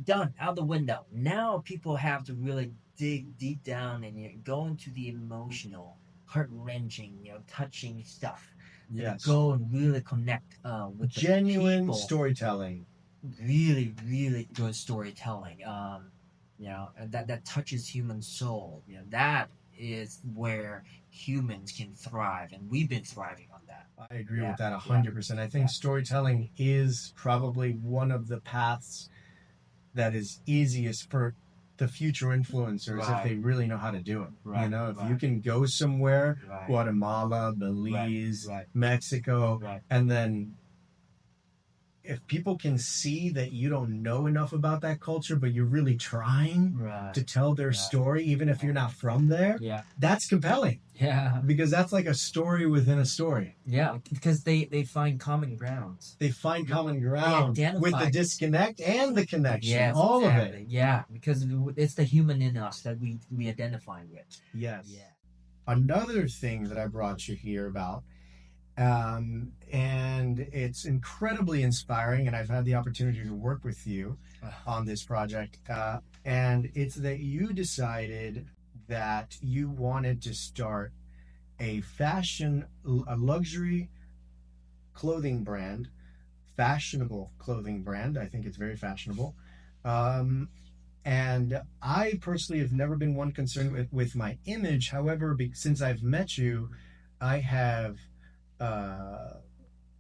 Done, out the window. Now people have to really dig deep down and go into the emotional, heart-wrenching, touching stuff. Yes. Go and really connect with genuine the people. Storytelling. Really, really good storytelling. That touches human soul. That is where humans can thrive, and we've been thriving on that. I agree with that 100%. I think storytelling is probably one of the paths that is easiest for the future influencers if they really know how to do it. Right. If you can go somewhere, Guatemala, Belize, Mexico, and then if people can see that you don't know enough about that culture, but you're really trying to tell their story, even if you're not from there, that's compelling. Yeah. Because that's like a story within a story. Yeah, because they find common grounds. They find common ground with the disconnect and the connection. Yes, all of it. Yeah, because it's the human in us that we identify with. Yes. Yeah. Another thing that I brought you here about, and it's incredibly inspiring, and I've had the opportunity to work with you on this project, and it's that you decided that you wanted to start a luxury clothing brand, fashionable clothing brand. I think it's very fashionable. And I personally have never been one concerned with my image. However, since I've met you, I have uh,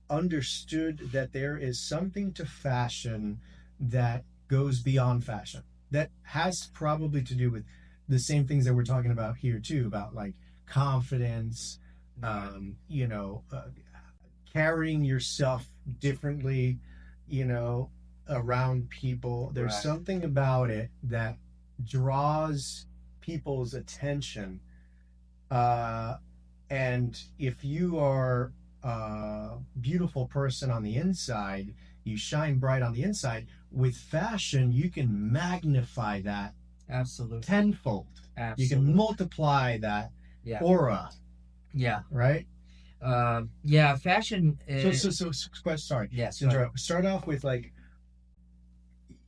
understood that there is something to fashion that goes beyond fashion, that has probably to do with the same things that we're talking about here too, about like confidence, you know, carrying yourself differently, you know, around people. There's Right. something about it that draws people's attention. Uh, and if you are a beautiful person on the inside, you shine bright on the inside. With fashion, you can magnify that Absolutely. tenfold. You can Absolutely. multiply that Yeah. aura, Yeah. right? Yeah. Fashion is. Sorry. Yes. To interrupt. Start off with like,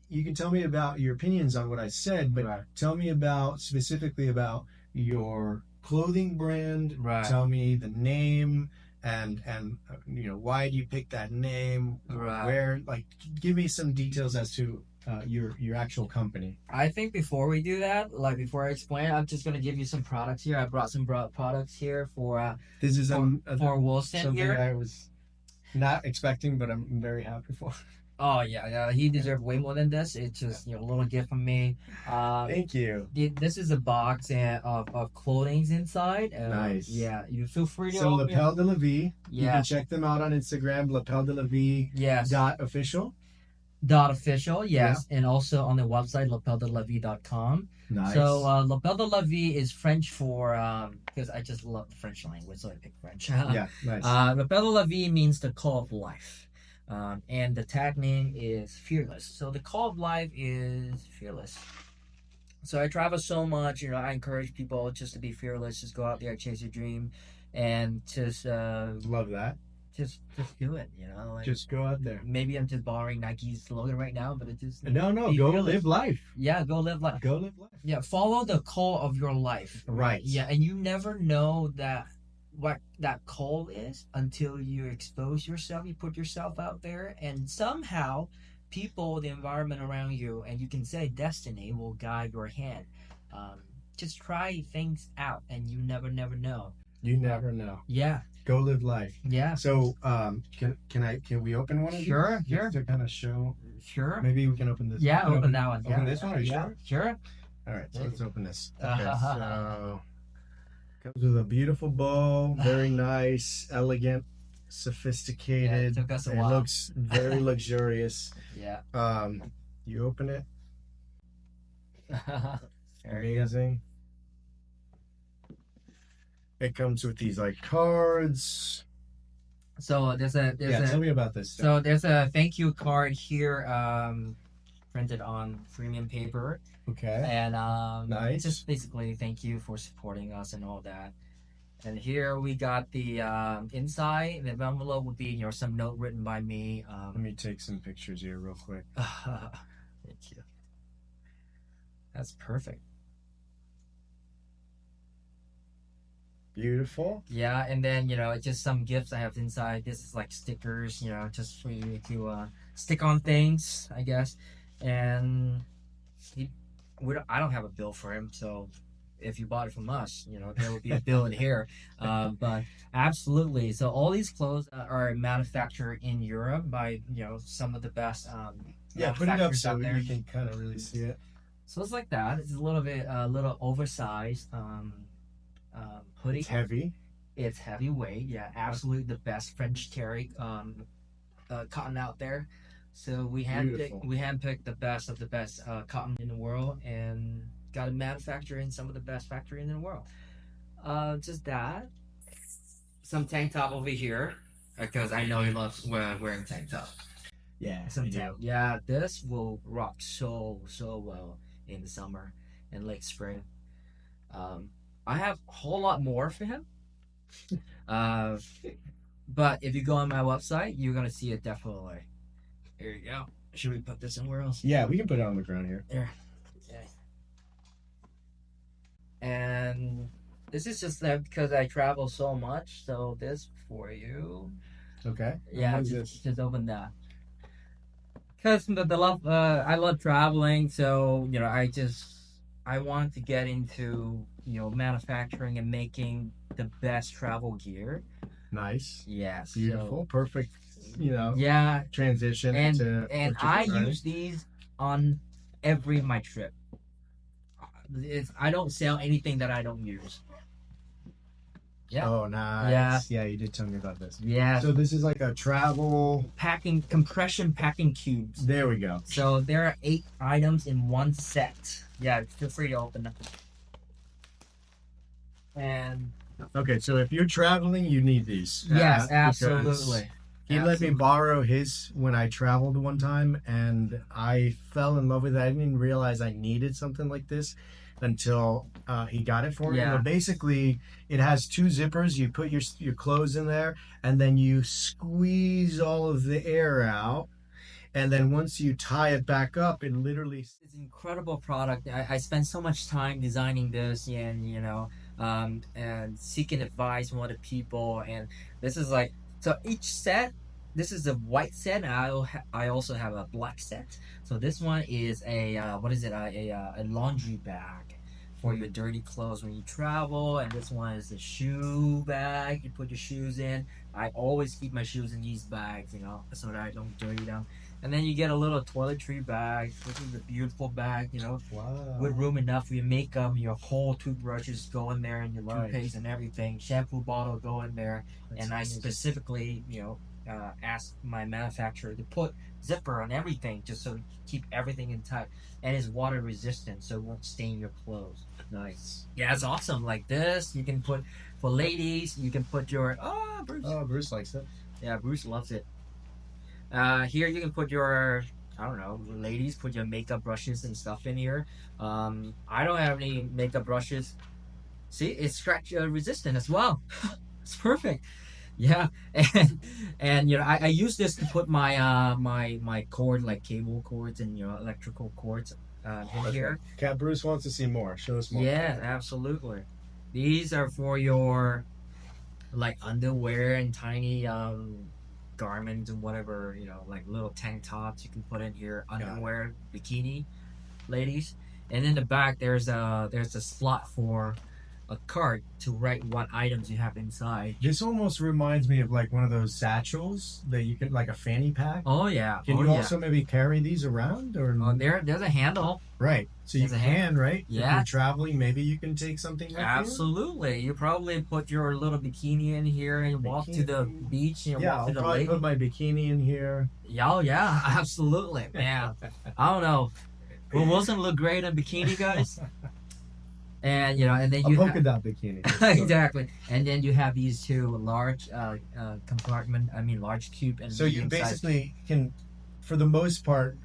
you can tell me about your opinions on what I said, but Right. tell me about specifically about your clothing brand. Right. Tell me the name and you know, why do you pick that name? Right. Where, like, give me some details as to your actual company. I think before we do that, like before I explain, I'm just gonna give you some products here. I brought some products here for This is for Wilson something here. I was not expecting, but I'm very happy for. Oh yeah, he deserved way more than this. It's just a little gift from me. Thank you. This is a box of clothings inside. Nice. Yeah, you feel free to So open it. Lapel de la Vie, you Yeah. can check them out on Instagram, Lapel de la Vie Yes. .official. .official, yes, and also on the website lapeldelavie.com. Nice. So Lapel de la Vie is French for because I just love the French language, so I picked French. Yeah, nice. Lapel de la Vie means the call of life, and the tag name is fearless. So the call of life is fearless. So I travel so much, I encourage people just to be fearless, just go out there, chase your dream, and just Love that. just do it, like Just go out there. maybe I'm just borrowing Nike's slogan right now, but it just No, be go fearless. live life. Yeah, go live life. Go live life. Yeah, follow the call of your life. Right. Yeah, and you never know what that call is until you expose yourself, you put yourself out there, and somehow people, the environment around you, and you can say destiny will guide your hand. Just try things out, and you never know. You never know. Yeah. Go live life. Yeah. So, can we open one of these? Sure. Just to kind of show. Sure. Maybe we can open this. Yeah, open that one. Open this one. Are you Yeah. sure? Sure. All right. So let's open this. Okay. So comes with a beautiful bow. Very nice, elegant, sophisticated. Yeah, it took us a It while. looks very luxurious. Yeah. You open it. There you go. Amazing. It comes with these like cards. So Tell me about this. So there's a thank you card here, printed on premium paper, Okay. and Nice. just basically thank you for supporting us and all that. And here we got the inside. The envelope would be some note written by me. Let me take some pictures here real quick. Thank you. That's perfect. Beautiful. Yeah, and then just some gifts I have inside. This is like stickers, just for you to stick on things, I guess. And I don't have a bill for him, so if you bought it from us, there will be a bill in here. But absolutely, so all these clothes are manufactured in Europe by some of the best. Yeah, put it up manufacturers so out there. we can kind of really see it. So it's like that. It's a little oversized hoodie. It's heavy. It's heavyweight. Yeah, absolutely the best French terry cotton out there. So we handpicked the best of the best cotton in the world and got it manufactured in some of the best factories in the world. Just that. Some tank top over here because I know he loves wearing tank top. Yeah, Some tank. Yeah, this will rock so well in the summer and late spring. I have a whole lot more for him. But if you go on my website, you're gonna see it definitely. Here you go. Should we put this somewhere else? Yeah, we can put it on the ground here. There. Okay. And this is just because I travel so much. So this for you. Okay. Yeah, What is this? just open that. Because the love, I love traveling. So I want to get into manufacturing and making the best travel gear. Nice. Yeah, Beautiful. so Perfect, yeah, transition and into and what you're I doing, right? use these on every my trip. I don't sell anything that I don't use. Yeah. Oh, Yeah. nice. Yeah, you did tell me about this. Yeah. So this is like a travel. Compression packing cubes. There we go. So there are 8 items in one set. Yeah, feel free to open them. And Okay, so if you're traveling, you need these. yes, Because absolutely. he let me borrow his when I traveled one time, and I fell in love with it. I didn't even realize I needed something like this until he got it for me. Yeah. Well, basically, it has 2 zippers. You put your clothes in there, and then you squeeze all of the air out. And then once you tie it back up, it literally. It's an incredible product. I spent so much time designing this and and seeking advice from other people. And this is like, so each set, this is a white set. And I also have a black set. So this one is a what is it? A laundry bag for your dirty clothes when you travel. And this one is a shoe bag. You put your shoes in. I always keep my shoes in these bags, so that I don't dirty them. And then you get a little toiletry bag. This is a beautiful bag, Wow. with room enough for your makeup, your whole toothbrushes go in there, and your Right. toothpaste and everything. Shampoo bottle go in there. That's And I amazing. specifically, asked my manufacturer to put zipper on everything just so to keep everything in tight. And it's water resistant, so it won't stain your clothes. Nice. Yeah, it's awesome. Like this, you can put for ladies. You can put your Bruce. Oh, Bruce likes it. Yeah, Bruce loves it. Here you can put your, I don't know, ladies put your makeup brushes and stuff in here. I don't have any makeup brushes. See, it's scratch resistant as well. It's perfect. Yeah, and I use this to put my cord, like cable cords and electrical cords in here. Cat Bruce wants to see more. Show us more. Yeah, absolutely. These are for your like underwear and tiny garments and whatever, like little tank tops you can put in here, underwear, bikini, ladies. And in the back there's a slot for a card to write what items you have inside. This almost reminds me of like one of those satchels that you can, like a fanny pack. Oh yeah. Can you also maybe carry these around, or? Oh, there's a handle. Right. So you can, right? Yeah. If you're traveling, maybe you can take something like Absolutely. You probably put your little bikini in here and walk to the beach and walk to the I'll lake. put my bikini in here. Oh yeah, absolutely, man. I don't know. Will Wilson look great in bikini, guys? And and then you polka dot bikini. Exactly. And then you have these 2 large compartment. I mean, large cube and so you basically can, for the most part,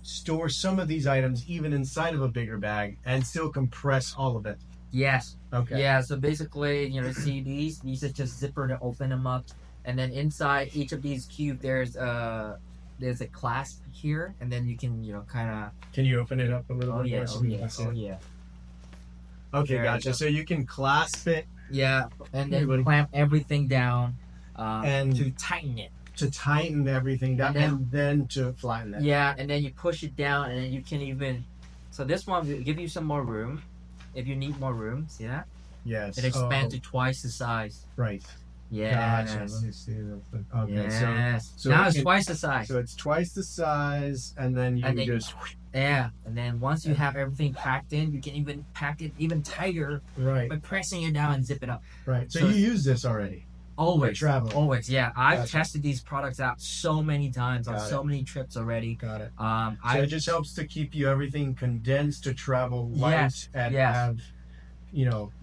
store some of these items even inside of a bigger bag and still compress all of it. Yes. Okay. Yeah. So basically, see these are just zipper to open them up, and then inside each of these cube there's a clasp here, and then you can kind of. Can you open it up a little bit yeah, more so we can see it? yeah. Okay, There gotcha. you go. So you can clasp it. Yeah, and then Everybody. clamp everything down, And to tighten it. To tighten everything down, and then to flatten it. Yeah, and then you push it down, and then you can even. So this one will give you some more room, if you need more room. See that? Yes. It expands to twice the size. Right. Yeah. Gotcha. Let me see real quick. Okay. Yes. So now it's twice the size. So it's twice the size, and then you just. Yeah, and then once you have everything packed in, you can even pack it even tighter Right. by pressing it down and zip it up. Right. So you use this already. Always. Traveling. Always. Yeah, I've Gotcha. tested these products out so many times on Got so many trips already. Got it. So it just helps to keep you everything condensed to travel light and have,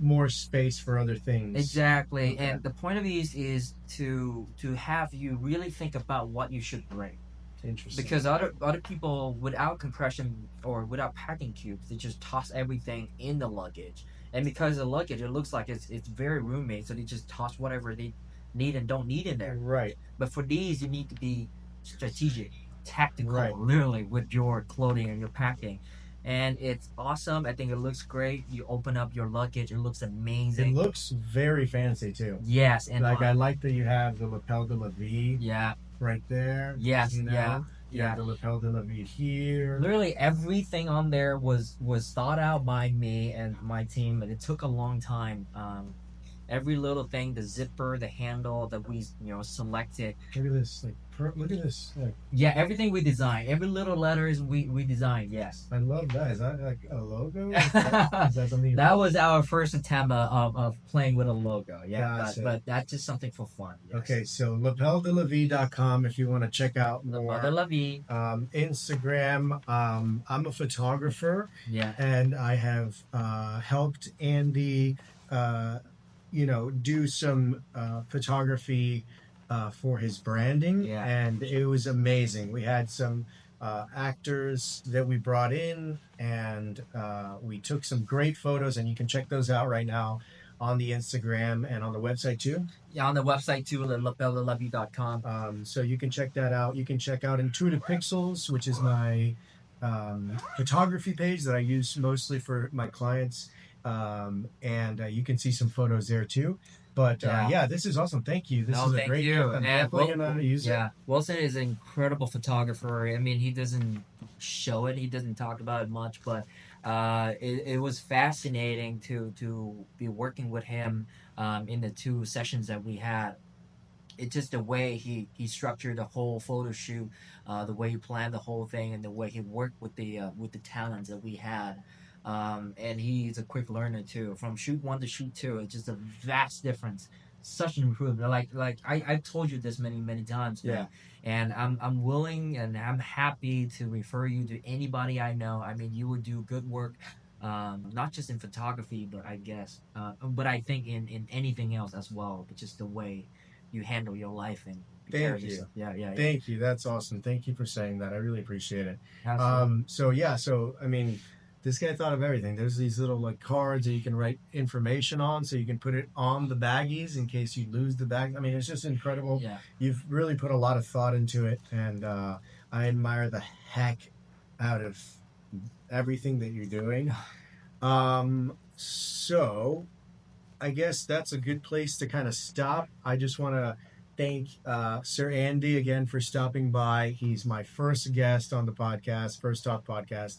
more space for other things. Exactly. Okay. And the point of these is to have you really think about what you should bring. Interesting. Because other people without compression or without packing cubes, they just toss everything in the luggage. And because the luggage, it looks like it's very roomy, so they just toss whatever they need and don't need in there. Right. But for these, you need to be strategic, tactical, Right. literally, with your clothing and your packing. And it's awesome. I think it looks great. You open up your luggage, it looks amazing. It looks very fancy too. Yes, and I like that you have the lapel de la vie yeah, right there. yes, yeah. Yeah. the lapel de la vie here. Literally everything on there was thought out by me and my team, and it took a long time. Every little thing, the zipper, the handle that we selected. Look at this, like look at this, like Yeah, everything we designed, every little letters we designed. Yes. I love that. Is that like a logo? Is that something? That was our first attempt of playing with a logo. Yeah, Gotcha. but that's just something for fun. Yes. Okay, so lapeldelavie.com if you want to check out The more. Mother Lovey. Instagram. I'm a photographer. Yeah. And I have helped Andy, do some photography for his branding. Yeah. And it was amazing. We had some actors that we brought in, and we took some great photos, and you can check those out right now on the Instagram and on the website too. Yeah, on the website too, lapeldelavie.com. So you can check that out. You can check out Intuitive Pixels, which is my photography page that I use mostly for my clients. And you can see some photos there too. But yeah, this is awesome. Thank you. This is a great gift. I'm definitely going to use it. Yeah, Wilson is an incredible photographer. I mean, he doesn't show it. He doesn't talk about it much, but it was fascinating to be working with him in the 2 sessions that we had. It's just the way he structured the whole photo shoot, the way he planned the whole thing, and the way he worked with the talents that we had. And he's a quick learner too. From shoot 1 to shoot 2, it's just a vast difference. Such an improvement. Like I've told you this many times, man. And I'm willing and I'm happy to refer you to anybody I know. I mean, you would do good work, not just in photography, but but I think in anything else as well. But just the way you handle your life and Thank you. Yeah. Thank you. That's awesome. Thank you for saying that. I really appreciate it. Absolutely. So I mean, this guy thought of everything. There's these little like cards that you can write information on, so you can put it on the baggies in case you lose the bag. I mean, it's just incredible. Yeah. You've really put a lot of thought into it, and I admire the heck out of everything that you're doing. So I guess that's a good place to kind of stop. I just want to thank Sir Andy again for stopping by. He's my first guest on the podcast, First Talk podcast,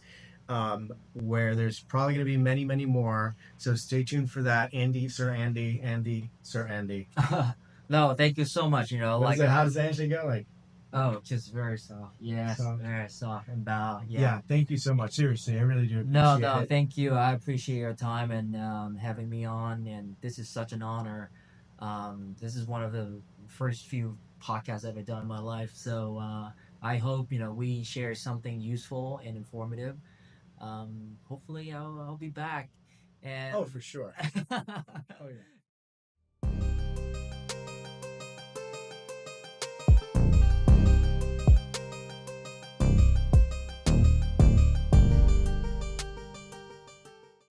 where there's probably going to be many more. So stay tuned for that. Sir Andy. No, thank you so much. How does that actually go? Like, oh, just very soft. Yes, very soft and bow. Yeah. Thank you so much. Seriously, I really do appreciate it. Thank you. I appreciate your time and having me on. And this is such an honor. This is one of the first few podcasts I've ever done in my life. So I hope we share something useful and informative. Hopefully, I'll be back. And oh, for sure. Oh yeah.